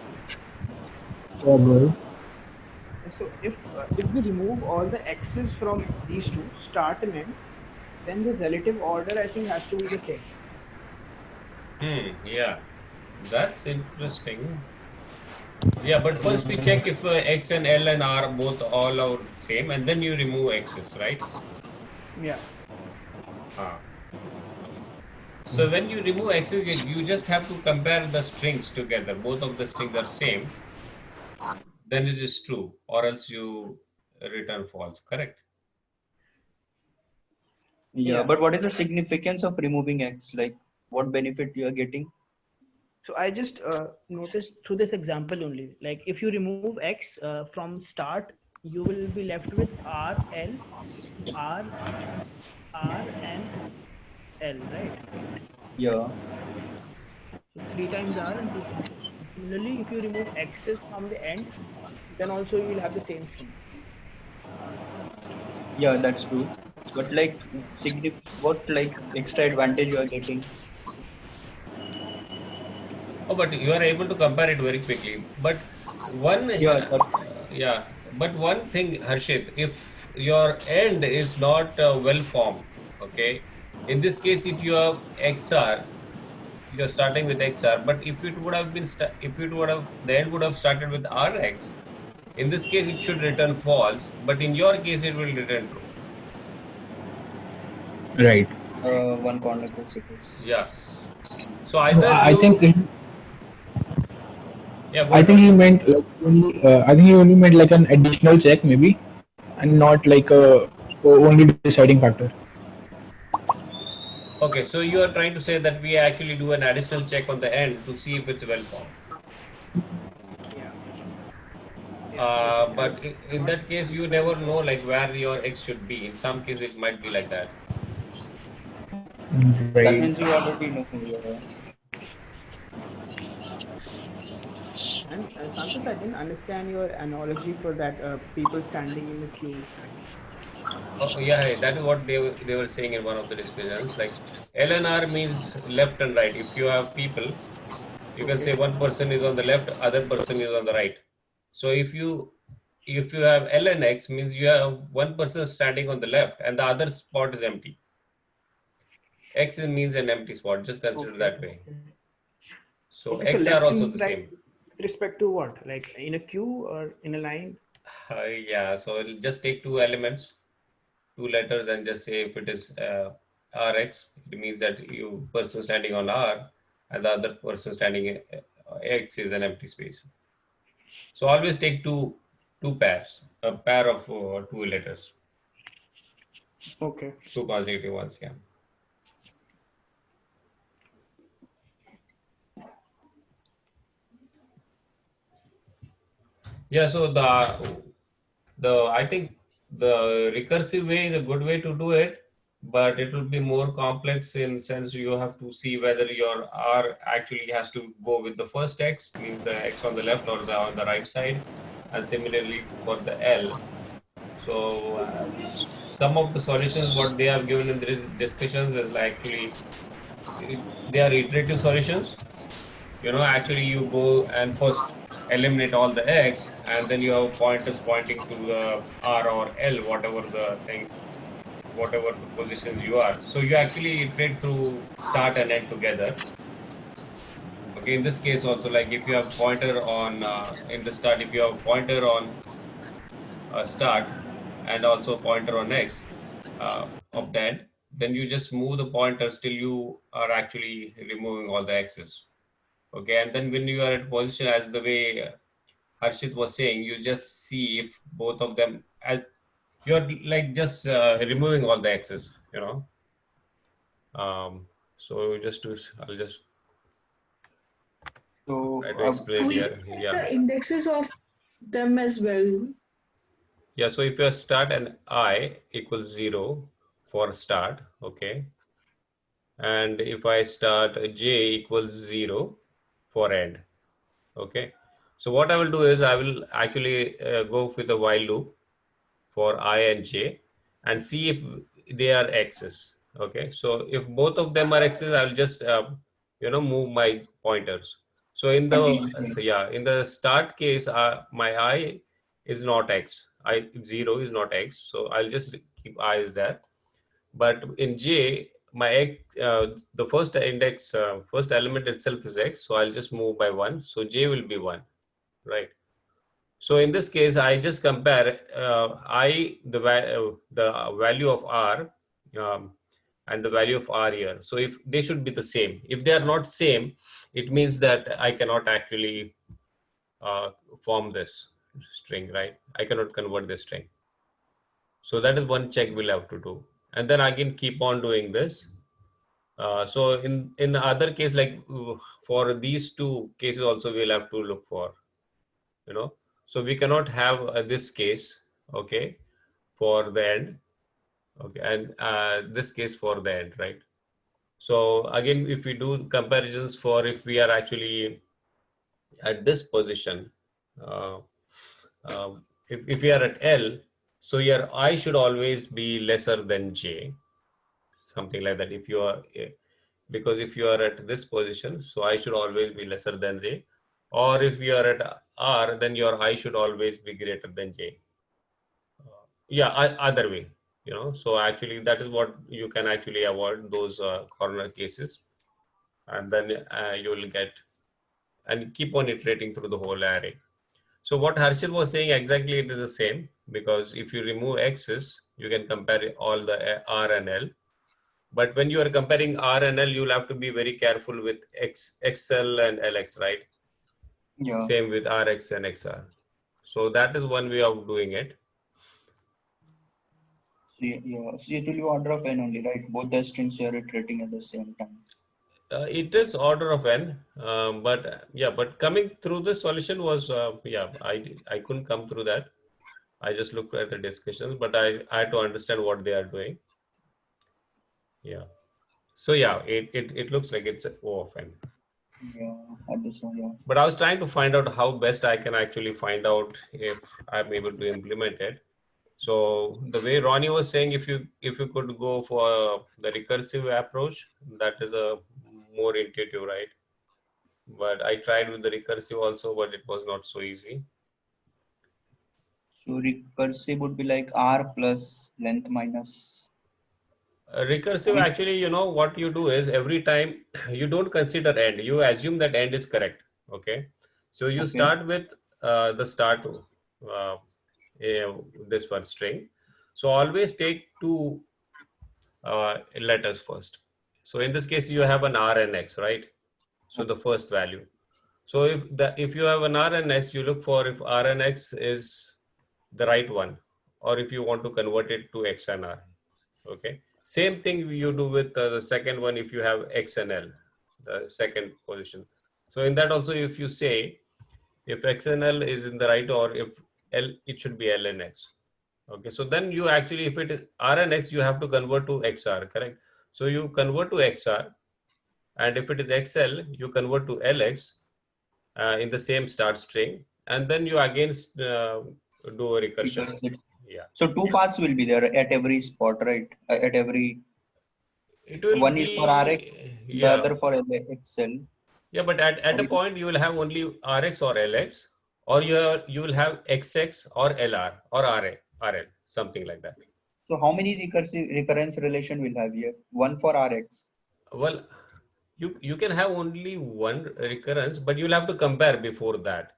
So if we remove all the x's from these two, start and end, then the relative order I think has to be the same. Yeah, that's interesting. Yeah, but first we check if X and L and R both all are same, and then you remove X's, right? Yeah. So when you remove X's, you just have to compare the strings together. Both of the strings are same. Then it is true, or else you return false, correct? Yeah, but what is the significance of removing X? Like, what benefit you are getting? So I just noticed through this example only, like if you remove x from start, you will be left with R, L, R, R, and L, right? Yeah. So 3 times R and 2 times L. Similarly, if you remove x's from the end, then also you will have the same thing. Yeah, that's true. But like, what like extra advantage you are getting? Oh, but you are able to compare it very quickly. But one, but one thing, Harshit, if your end is not well formed, okay, in this case, if you have XR, you're starting with XR, but if it would have been, the end would have started with RX, in this case, it should return false, but in your case, it will return true. Right. One corner case it is. Yeah. So either I think. Yeah, I think he meant. I think he only meant like an additional check, maybe, and not like a only deciding factor. Okay, so you are trying to say that we actually do an additional check on the end to see if it's well formed. Yeah. But in that case, you never know like where your X should be. In some case, it might be like that. That means you already know. And Santosh, I didn't understand your analogy for that people standing in the queue. Oh, yeah, that is what they were saying in one of the discussions. Like LNR means left and right. If you have people, you can say one person is on the left, other person is on the right. So if you have LNX, means you have one person standing on the left and the other spot is empty. X means an empty spot. Just consider that way. So X are also the same. With respect to what? Like in a queue or in a line? Yeah, so it'll just take two elements, two letters, and just say if it is RX, it means that you person standing on R and the other person standing X is an empty space. So always take two pairs, a pair of two letters. Okay. Two consecutive ones, yeah. Yeah, so I think the recursive way is a good way to do it, but it will be more complex in sense you have to see whether your R actually has to go with the first X, means the X on the left or on the right side, and similarly for the L. So some of the solutions what they have given in the discussions is like actually they are iterative solutions. You know, actually you go and first eliminate all the x, and then you have pointers pointing to the r or l, whatever the thing, whatever the positions you are. So you actually iterate through start and end together. Okay, in this case also, like if you have pointer on in the start, if you have pointer on start and also pointer on x of the end, then you just move the pointers till you are actually removing all the x's. Okay, and then when you are at position as the way Harshit was saying, you just see if both of them, as you're like just removing all the x's, you know. So just to, I'll just So try to explain We here. can check Yeah. the indexes of them as well. Yeah, so if you start and I equals 0 for start, okay. And if I start j equals 0 for end, okay. So what I will do is I will actually go with the while loop for I and j and see if they are x's, okay. So if both of them are x's, I'll just, you know, move my pointers. So in the, so yeah, in the start case, my I is not x, 0 is not x. So I'll just keep I is there. But in j, my x, the first index, first element itself is x. So I'll just move by 1. So j will be 1, right? So in this case, I just compare the value of r and the value of r here. So if they should be the same, if they are not same, it means that I cannot actually form this string, right? I cannot convert this string. So that is one check we'll have to do, and then I can keep on doing this. So in the other case, like for these two cases also, we'll have to look for, you know. So we cannot have this case, okay, for the end, okay, and this case for the end, right? So again, if we do comparisons for if we are actually at this position, uh, if we are at L, so your I should always be lesser than J, something like that. If you are, because if you are at this position, so I should always be lesser than J. Or if you are at R, then your I should always be greater than J. Yeah, other way, you know. So actually that is what you can actually avoid, those corner cases. And then you will get, and keep on iterating through the whole array. So what Harshit was saying, exactly it is the same, because if you remove x's, you can compare all the R and L. But when you are comparing R and L, you'll have to be very careful with XL and LX, right? yeah. Same with RX and XR. So that is one way of doing it. So yeah, so it will be order of n only, right? Both the strings you are iterating at the same time. It is order of n, but yeah, but coming through the solution was, yeah, I couldn't come through that. I just looked at the discussions, but I had to understand what they are doing. Yeah. So yeah, it looks like it's O of n. Yeah, at this one, yeah. But I was trying to find out how best I can actually find out if I'm able to implement it. So the way Ronnie was saying, if you could go for the recursive approach, that is a more intuitive, right? But I tried with the recursive also, but it was not so easy. So recursive would be like r plus length minus. Recursive, actually, you know, what you do is every time you don't consider end, you assume that end is correct. Okay. So you start with the start, this one string. So always take two letters first. So in this case, you have an R and X, right? So the first value. So if you have an R and X, you look for if R and X is the right one, or if you want to convert it to X and R. Okay. Same thing you do with the second one if you have X and L, the second position. So in that also, if you say if X and L is in the right, or if L, it should be L and X. Okay, so then you actually, if it is R and X, you have to convert to XR, correct? So you convert to XR, and if it is XL, you convert to LX in the same start string, and then you again do a recursion. Yeah. So two paths will be there at every spot, right? At every It will one be, is for RX, the yeah. other for XL. Yeah, but at Or a point you will have only RX or LX, or you will have XX or LR or RL, something like that. So how many recurrence relation will have here? One for RX. Well, you can have only one recurrence, but you'll have to compare before that.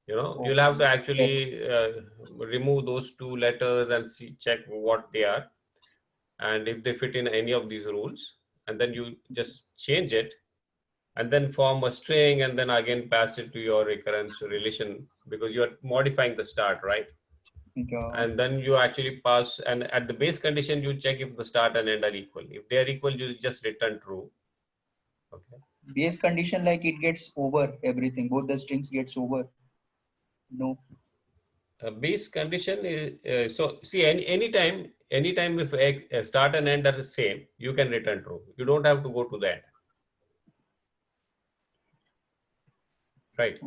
You'll have to Okay. actually remove those two letters and check what they are, and if they fit in any of these rules, and then you just change it, and then form a string, and then again pass it to your recurrence relation, because you are modifying the start, right? Yeah. And then you actually pass, and at the base condition you check if the start and end are equal. If they are equal, you just return true. Okay. Base condition like it gets over everything. Both the strings gets over. No. Base condition is so see, anytime if start and end are the same, you can return true. You don't have to go to the end, right?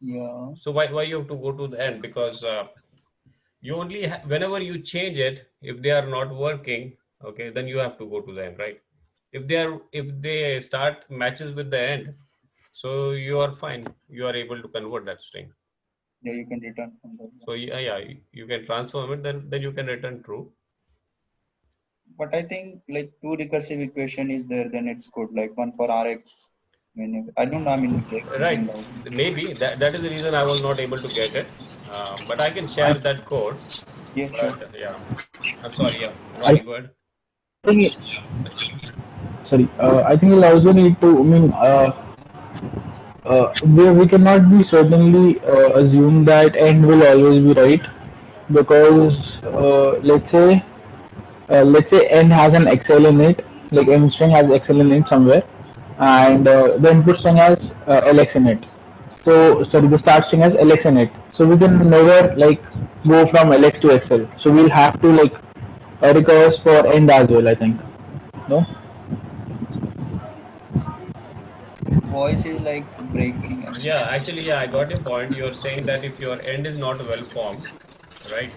Yeah. So why you have to go to the end? Because you only whenever you change it, if they are not working, okay, then you have to go to the end, right? If they start matches with the end, so you are fine. You are able to convert that string. Yeah, you can return from that. So yeah, you can transform it. Then you can return true. But I think like two recursive equation is there, then it's good. Like one for RX. I don't know. I mean, just Right. thinking loud. Maybe that is the reason I was not able to get it. But I can share that code. Yeah, sure. But yeah, I'm sorry. Yeah, I Ronnie, go ahead. think, sorry, I think we'll also need to, we cannot be certainly assume that end will always be right, because let's say n has an XL in it, like n string has XL in it somewhere, and the input string has LX in it. So sorry, the start string has LX in it. So we can never like go from LX to XL. So we'll have to like recurse for end as well, I think. No? Voice is like breaking. I mean, Yeah, actually, yeah, I got your point. You're saying that if your end is not well formed, right?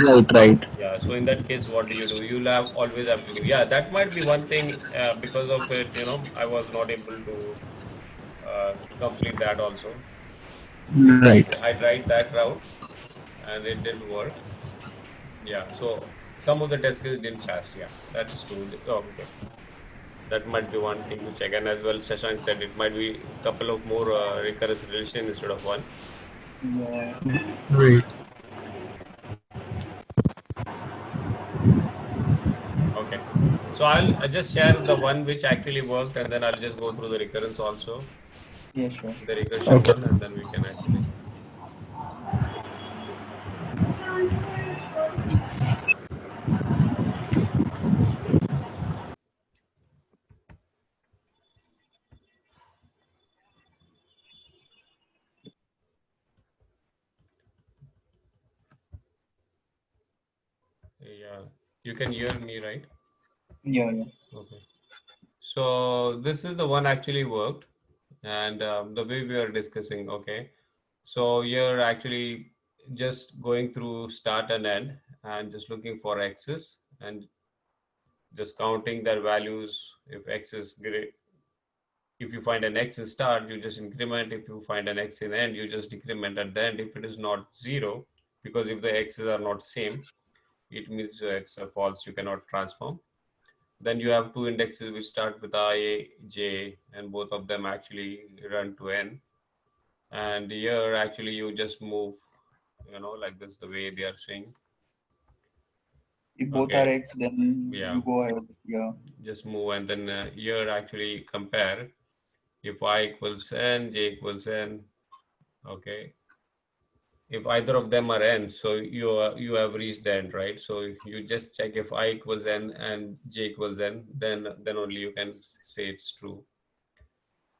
Right, right. Yeah. So in that case, what do? You'll always have to give. Yeah, that might be one thing. Because of it, I was not able to complete that also. Right. I tried that route and it didn't work. Yeah. So some of the test cases didn't pass. Yeah, that is true. Oh, okay. That might be one thing to check. And as well, Shashank said it might be a couple of more recurrence relation instead of one. yeah. Right. Okay. So I'll just share the one which actually worked, and then I'll just go through the recurrence also, Yeah, sure. the recursion Okay. one, and then we can actually. Yeah, you can hear me, right? Yeah, yeah. Okay. So this is the one actually worked, and the way we are discussing. Okay. So you're actually just going through start and end, and just looking for x's and just counting their values. If x is great, if you find an x in start, you just increment. If you find an x in end, you just decrement at the end. If it is not zero, because if the x's are not same, it means it's a false. You cannot transform. Then you have two indexes which start with I, J, and both of them actually run to n. And here actually you just move, like this, the way they are saying. If both are Okay, X, then yeah, you go ahead. Yeah. just move, and then here actually compare. If I equals n, j equals n, okay. If either of them are n, so you have reached the end, right? So you just check if I equals n and j equals n, then only you can say it's true.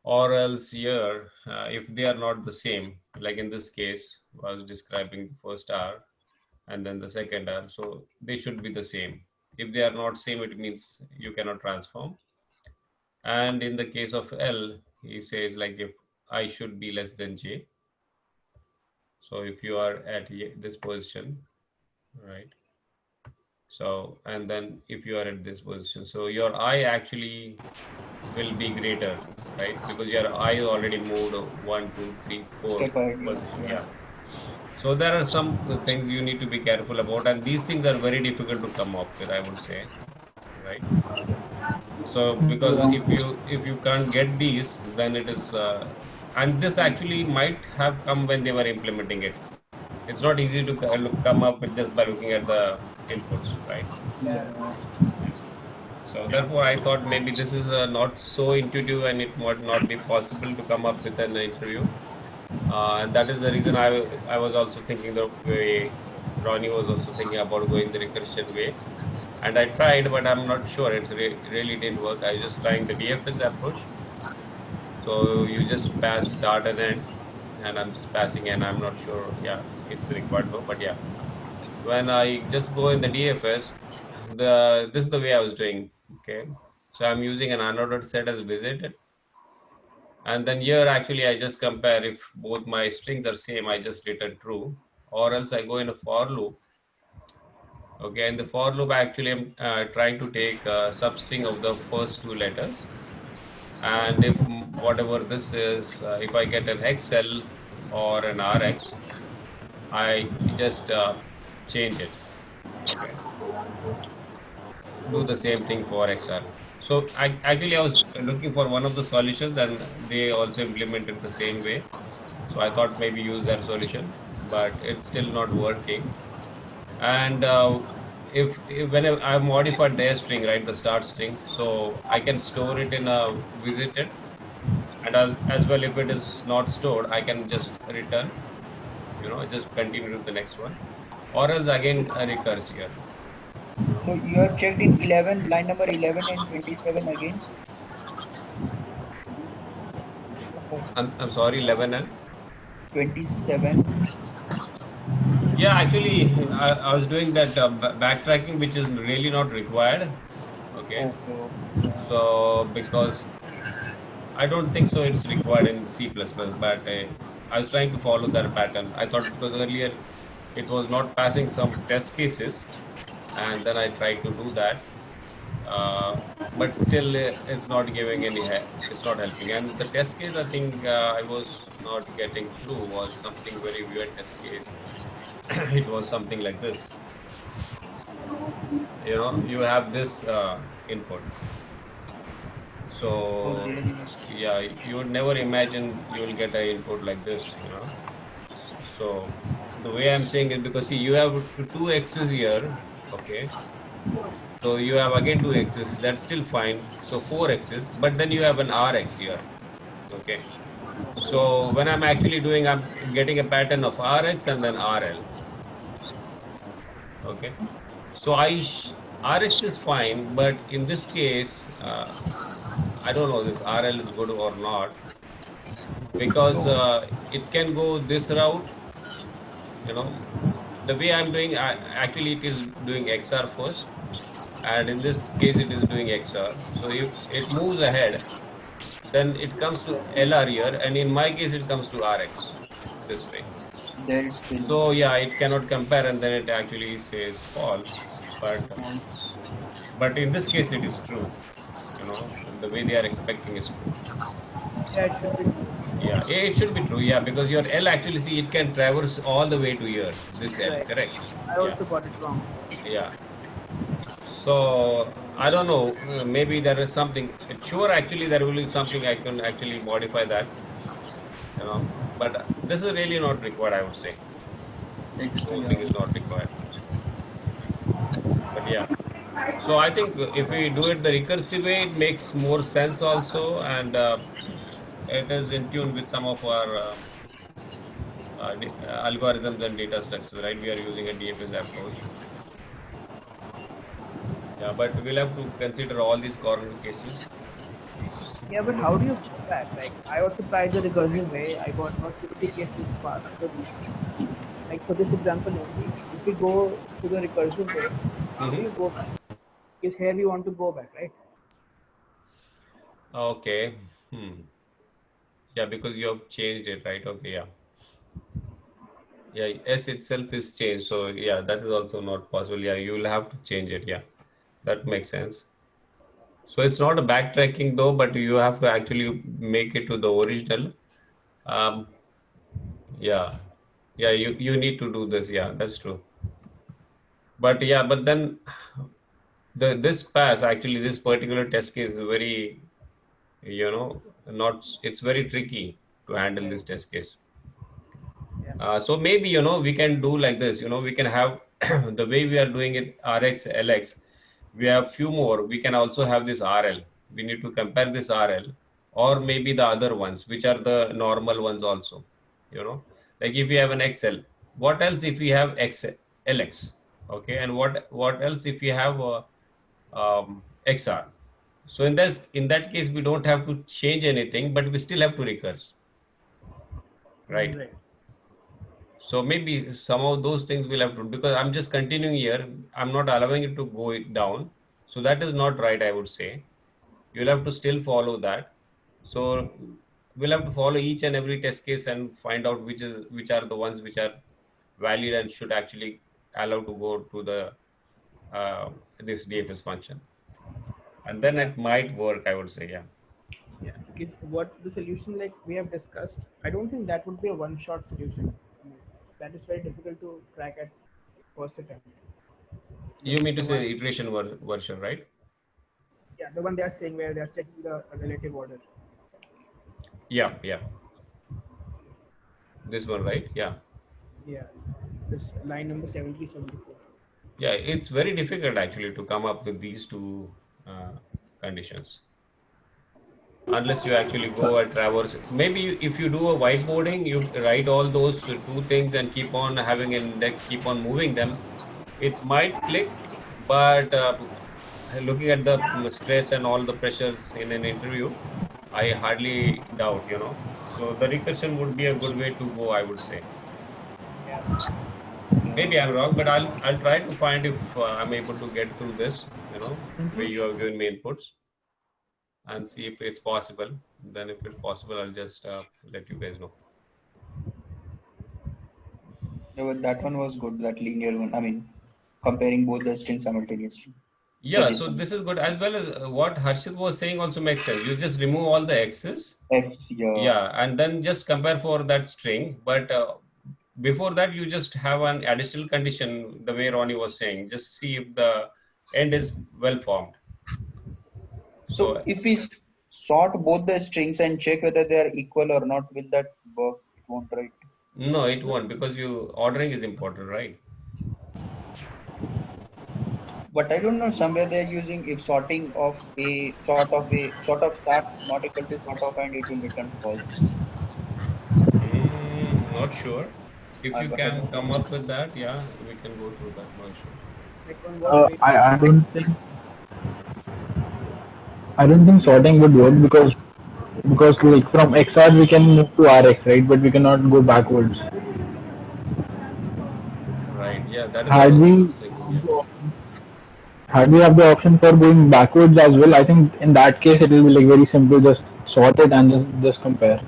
Or else here, if they are not the same, like in this case, I was describing the first R and then the second R, so they should be the same. If they are not same, it means you cannot transform. And in the case of L, he says like if I should be less than J. So if you are at this position, right? So, and then if you are at this position, so your I actually will be greater, right? Because your I already moved 1, 2, 3, 4 Step ahead. position. Yeah. So there are some things you need to be careful about, and these things are very difficult to come up with, I would say, right? So because if you can't get these, then it is, and this actually might have come when they were implementing it. It's not easy to come up with just by looking at the inputs, right? Yeah. So therefore, I thought maybe this is not so intuitive, and it might not be possible to come up with an interview. And that is the reason I was also thinking the way Ronnie was also thinking about going the recursion way. And I tried, but I'm not sure. It really didn't work. I was just trying the DFS approach. So you just pass start and end, and I'm just passing, and I'm not sure. Yeah, it's required though, but yeah. When I just go in the DFS, this is the way I was doing. Okay, so I'm using an unordered set as visited, and then here actually I just compare if both my strings are same, I just return true, or else I go in a for loop. Okay, in the for loop actually I'm trying to take a substring of the first two letters, and if whatever this is, if I get an XL or an RX, I just change it. Okay, do the same thing for XR. So I was looking for one of the solutions, and they also implemented the same way. So I thought maybe use that solution, but it's still not working. And if whenever I modified their string, right, the start string, so I can store it in a visited, and as well if it is not stored, I can just return, just continue to the next one, or else again recurs here. So you have checked in 11, line number 11 and 27 again. I'm sorry, 11 and 27. yeah, actually I was doing that backtracking, which is really not required. Okay, Okay. so because I don't think so it's required in C++, but I was trying to follow that pattern. I thought because earlier it was not passing some test cases, and then I tried to do that, but still it's not giving it's not helping. And the test case I think I was not getting through was something very weird test case. It was something like this. You have this input. So yeah, you would never imagine you will get an input like this. So the way I'm saying it, because see, you have two x's here, okay. So you have again two x's, that's still fine. So four x's, but then you have an rx here, okay. So when I'm actually doing, I'm getting a pattern of rx and then rl, okay. So rx is fine, but in this case, I don't know this rl is good or not, because it can go this route. The way I'm doing, actually it is doing XR first, and in this case it is doing XR. So if it moves ahead, then it comes to LR here, and in my case it comes to RX this way. There it's still. So yeah, it cannot compare, and then it actually says false. But in this case it is true. The way they are expecting is true. Yeah, it should be true. Yeah, it should be true. Yeah, because your L actually, see, it can traverse all the way to here, this L, Right. correct? I also got it wrong. Yeah. So I don't know. Maybe there is something. Sure, actually, there will be something I can actually modify that. But this is really not required, I would say. The whole thing is not required. But yeah. So I think if we do it the recursive way, it makes more sense also, and it is in tune with some of our algorithms and data structures, right? We are using a DFS approach. Yeah, but we'll have to consider all these corner cases. Yeah, but how do you go back? Like, I also tried the recursive way. I got about 50 cases passed. Like for this example only, if we go to the recursive way, how do you go back? Because here we want to go back, right? Okay. Yeah, because you have changed it, right? Okay, yeah. Yeah, S itself is changed. So yeah, that is also not possible. Yeah, you will have to change it. Yeah, that makes sense. So it's not a backtracking though, but you have to actually make it to the original. Um, yeah, yeah, you need to do this. Yeah, that's true. But yeah, but then this pass actually this particular test case is very, not it's very tricky to handle this test case. Yeah. So maybe we can do like this. We can have the way we are doing it RX LX. We have few more. We can also have this RL. We need to compare this RL or maybe the other ones, which are the normal ones also. Like if we have an XL, what else if we have LX? Okay, and what else if we have XR? So in that case, we don't have to change anything, but we still have to recurse, right? Right. So maybe some of those things we'll have to, because I'm just continuing here. I'm not allowing it to go down. So that is not right, I would say. You'll have to still follow that. So we'll have to follow each and every test case and find out which are the ones which are valid and should actually allow to go to the this DFS function. And then Yeah. it might work, I would say, yeah. Yeah, because what the solution like we have discussed, I don't think that would be a one-shot solution. I mean, that is very difficult to crack at first attempt. You mean to The say one, the iteration version, right? yeah, the one they are saying where they are checking the relative order. Yeah, yeah. This one, right? Yeah. Yeah, this line number 73, 74. Yeah, it's very difficult actually to come up with these two conditions unless you actually go and traverse. Maybe if you do a whiteboarding, you write all those two things and keep on having an index, keep on moving them. It might click, but looking at the stress and all the pressures in an interview, I hardly doubt. So the recursion would be a good way to go, I would say. Yeah. Maybe I'm wrong, but I'll try to find if I'm able to get through this, where you have given me inputs, and see if it's possible. Then if it's possible, I'll just let you guys know. Yeah, but that one was good, that linear one. I mean, comparing both the strings simultaneously. Yeah, This so one. this is good as well as what Harshit was saying also makes sense. You just remove all the x's, X, yeah. yeah, and then just compare for that string. But before that, you just have an additional condition, the way Ronnie was saying. Just see if the end is well formed. So So if we sort both the strings and check whether they are equal or not, will that work? It won't, right? no, it won't, because ordering is important, right? But I don't know, somewhere they're using if sorting of sort of start not equal to sort of and it will return false. Not sure. If you But I can don't come know. up with that, yeah, we can go through that. No issues. Like on what basis? I don't think sorting would work because like from XR we can move to RX, right? But we cannot go backwards. Right. Yeah, that is what Had also I we was thinking. Yeah. had we have the option for going backwards as well, I think in that case it will be like very simple. Just sort it and just compare.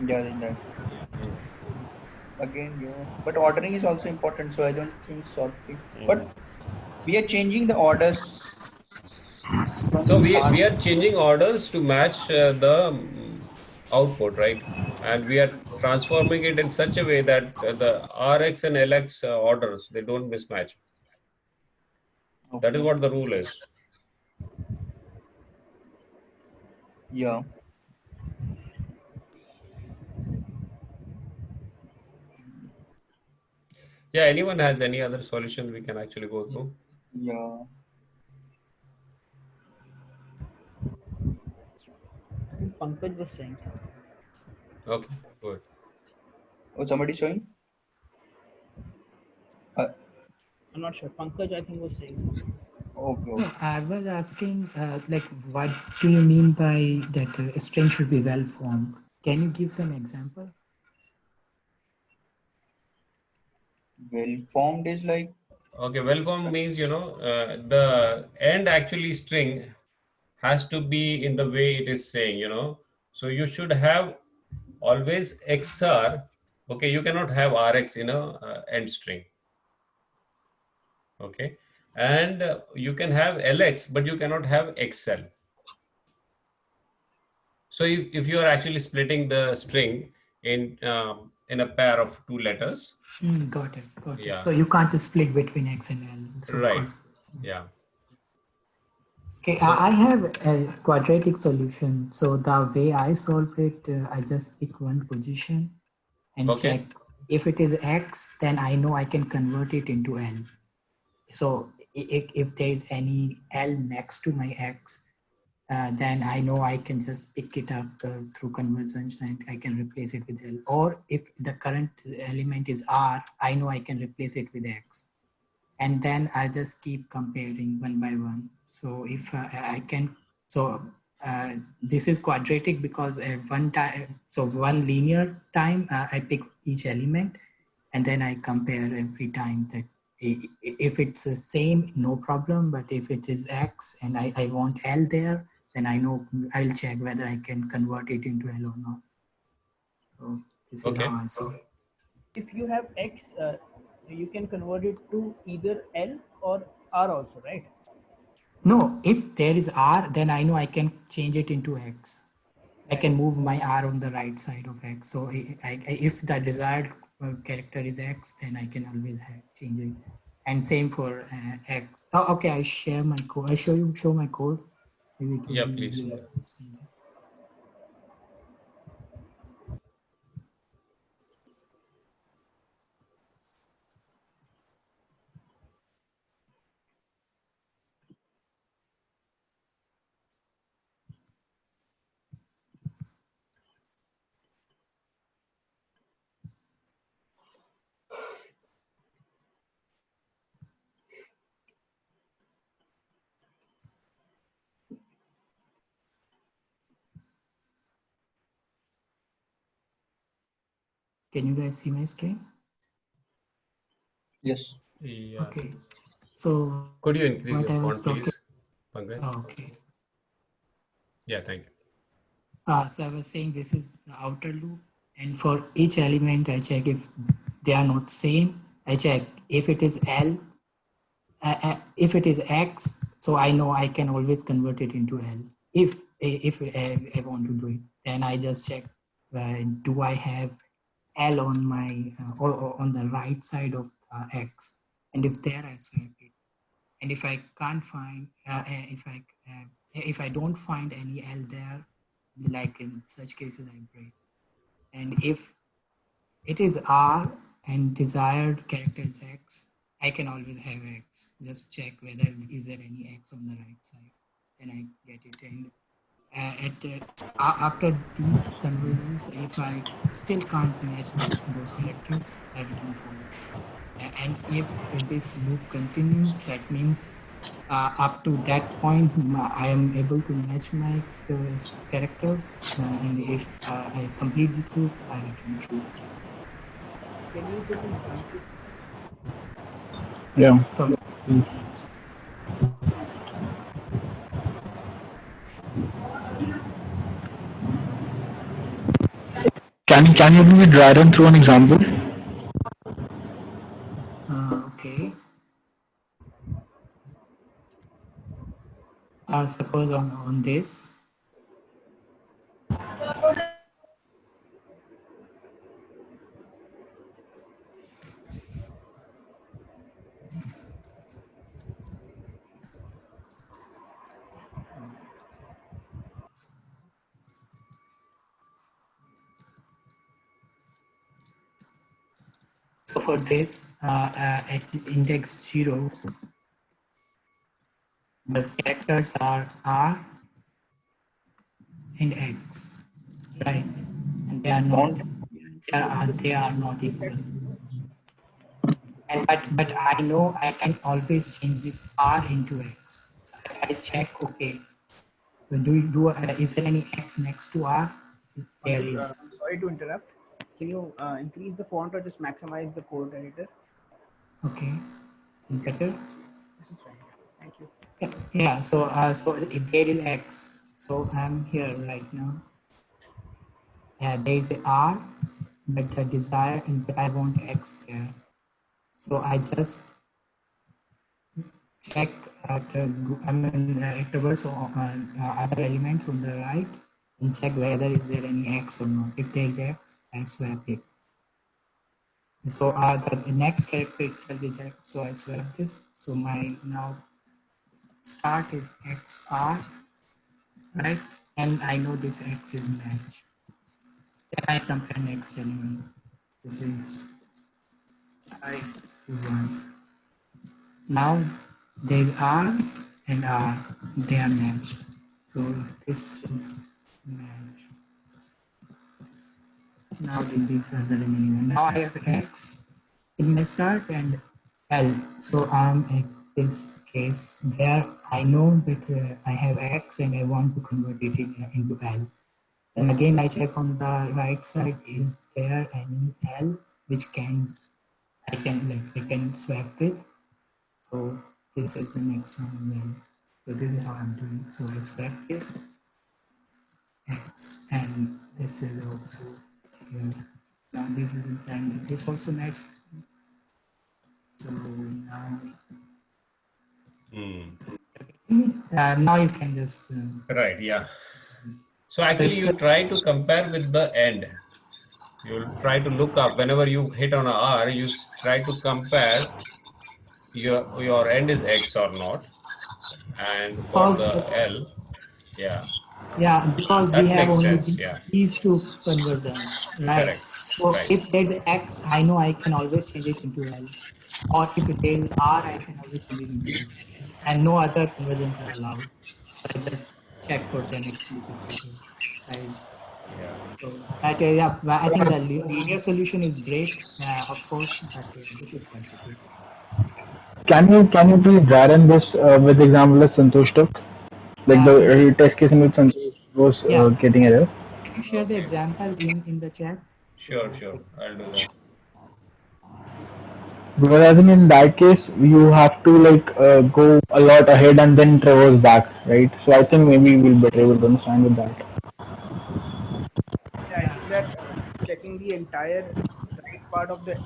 Yeah, in that. Mm. Again, yeah. But ordering is also important, so I don't think sorting. Mm. But we are changing the orders from No, we past. are changing orders to match the output, right? And we are transforming it in such a way that the RX and LX orders, they don't mismatch. That is Okay. what the rule is. Yeah. Yeah, anyone has any other solution we can actually go through? Yeah. I think Pankaj was saying something. Okay, good. Oh, somebody showing? Uh, I'm not sure. Pankaj, I think, was saying something. okay, No, okay. I was asking, like, what do you mean by that a string should be well formed? Can you give some example? Well formed is like, Okay, well formed means, the end actually string has to be in the way it is saying. So you should have always XR Okay, you cannot have Rx in a end string. Okay, and you can have LX, but you cannot have XL. So if you are actually splitting the string in a pair of two letters, Got it. Got it. yeah, So you can't split between X and L. So right, cause, yeah. okay, So I have a quadratic solution. So the way I solve it, I just pick one position and okay, check if it is X, then I know I can convert it into L. So if there is any L next to my X, then I know I can just pick it up through conversions and I can replace it with L. Or if the current element is R, I know I can replace it with X. And then I just keep comparing one by one. So if I can, so this is quadratic because one time, so one linear time, I pick each element and then I compare every time that if it's the same, no problem. But if it is X and I want L there, then I know I'll check whether I can convert it into L or not. So this is okay, how I solve. If you have X, you can convert it to either L or R also, right? No, if there is R, then I know I can change it into X. I can move my R on the right side of X. So if the desired character is X, then I can always change it. And same for X. Oh, okay, I share my code. I show my code. Maybe it will yeah, be please. easier to see that. Can you guys see my screen? Yes. Yeah. Okay. So Could you increase what your I was font, talking. please, Pankaj? Oh, okay. Yeah, thank you. So I was saying this is the outer loop, and for each element, I check if they are not same. I check if it is L, if it is X, so I know I can always convert it into L. If I want to do it, then I just check do I have L on my or on the right side of X, and if there I swap it. And if I can't find if I don't find any L there, like in such cases I break. And if it is R and desired character is X, I can always have X. Just check whether is there any X on the right side. Then I get it. And after these conversions, if I still can't match those characters, I return false. And if this loop continues, that means up to that point, I am able to match my characters. And if I complete this loop, I return true. Can you put an example? Yeah. So Can you maybe dry run through an example? okay. Suppose on this. So for this, at index 0, the characters are R and X, right? And they are not equal. And but I know I can always change this R into X. So I check, okay, is there any X next to R? There Pankaj, is. I'm sorry to interrupt. Can you increase the font or just maximize the code editor? Okay, better. This is fine. Thank you. Yeah. So if there is X, so I'm here right now. There is a R but the desired, but I want X there. So I just check intervals on other elements on the right and check whether is there any X or not. If there is X, I swap it. So the next character itself is X, so I swap this. So my now start is XR, right? And I know this X is matched. Then I compare next element. This is I1. Now they are and are, they are matched. So this is matched. Now these are the remaining one. Now I have X in my start and L. So I'm at this case where I know that I have X and I want to convert it into L. And again, I check on the right side, is there any L which I can swap with. So this is the next one then. So this is how I'm doing. So I swap this X and this is also here. Now this is and this also matched. So now now you can just Right, yeah. So actually you try to compare with the end. You'll try to look up whenever you hit on a R, you try to compare your end is X or not. And for the L, yeah. yeah, because we That have makes only sense, yeah. these two conversions, right? Correct. So Right. if there's X, I know I can always change it into L. Or if it is R, I can always change it into L. And no other conversions are allowed. So I just check for them explicitly. Right. Yeah. So that, yeah, I think the linear solution is great, of course, but this is complicated. Can you please run this with example that Santosh took? Like the test case in which Santosh was yeah. getting error. Can you share the example in the chat? Sure, I'll do that. Because I think in that case you have to go a lot ahead and then traverse back, right? So I think maybe we'll better able to understand with that. Yeah, I think that checking the entire right part of the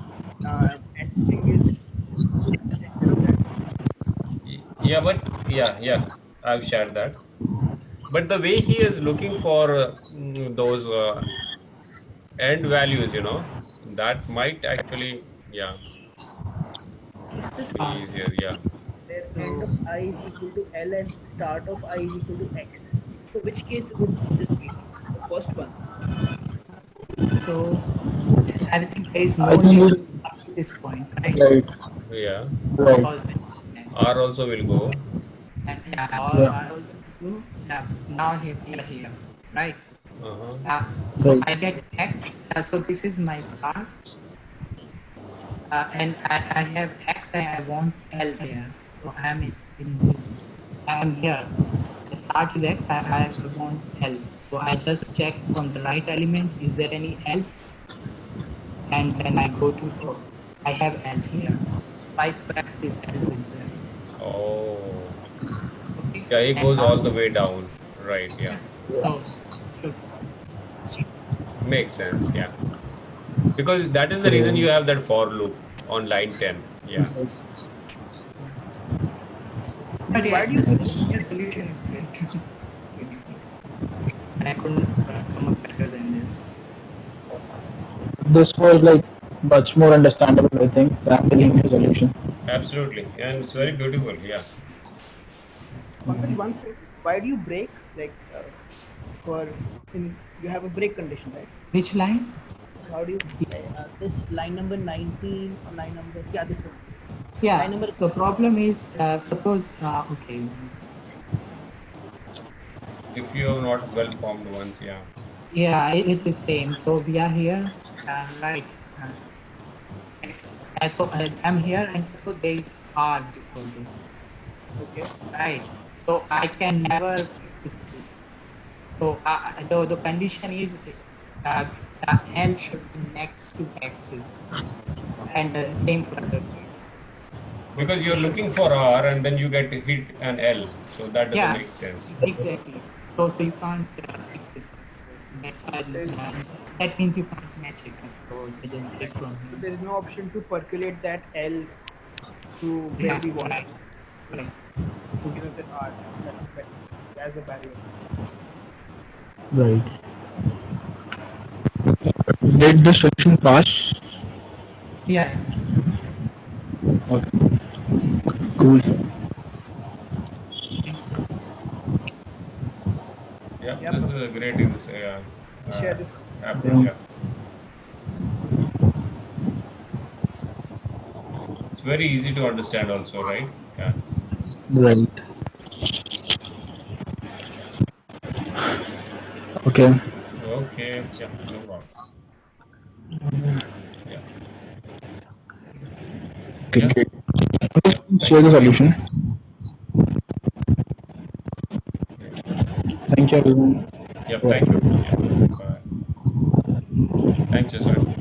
end string is instead of that. Yeah, but yeah, I've shared that. But the way he is looking for those end values, that might actually, yeah, It's this be easier, yeah. where end of I is equal to L and start of I is equal to X. So which case would this be? The first one. So I think there is I no think choice up to this point, right? Right. Yeah. Right. Because R also will go. and R also do. Yeah. Now here, right? So I get X. So this is my start. And I have X and I want L here. So I am in this. I am here. The start is X. I want L. So I just check on the right element. Is there any L? And then I go to I have L here. I swap this L with them. Oh. Okay. Yeah, it goes all the way down. Right, yeah. Oh, makes sense, yeah. Because that is the reason you have that for loop on line 10. Yeah. But yeah, your solution is great. I couldn't come up better than this. This was much more understandable, I think, than the linear solution. Absolutely, and it's very beautiful, yeah. One thing, why do you break you have a break condition, right? Which line? How do you this line number 19 or line number this one? Yeah. Line number, so problem is suppose okay. If you have not well formed ones, yeah. Yeah, it's the same. So we are here, right? So I'm here, and so there is R before this. Okay. Right. So I can never. So the condition is L should be next to X's, and the same for other things. Because you're looking for R and then you get hit an L, so that doesn't make sense. Exactly. So you can't pick this. So that's why that means you can't match it. So voltage and get from So here. there is no option to percolate that L to where Yeah, we want right, to right. give us that R as a barrier. Right. Did the solution pass? Yeah, Okay. Cool. thanks. Yeah, Yeah, this is perfect. a great this Share this. approach. Yeah, it's very easy to understand also, right? Yeah. Right. Okay. Okay. Yeah, no problem. Yeah. Okay. Yeah. Great. Yeah. Thank Share the you. solution. Yeah. Thank you, everyone. Yep. Thank you. Yeah. Bye. Thanks, Jaswant.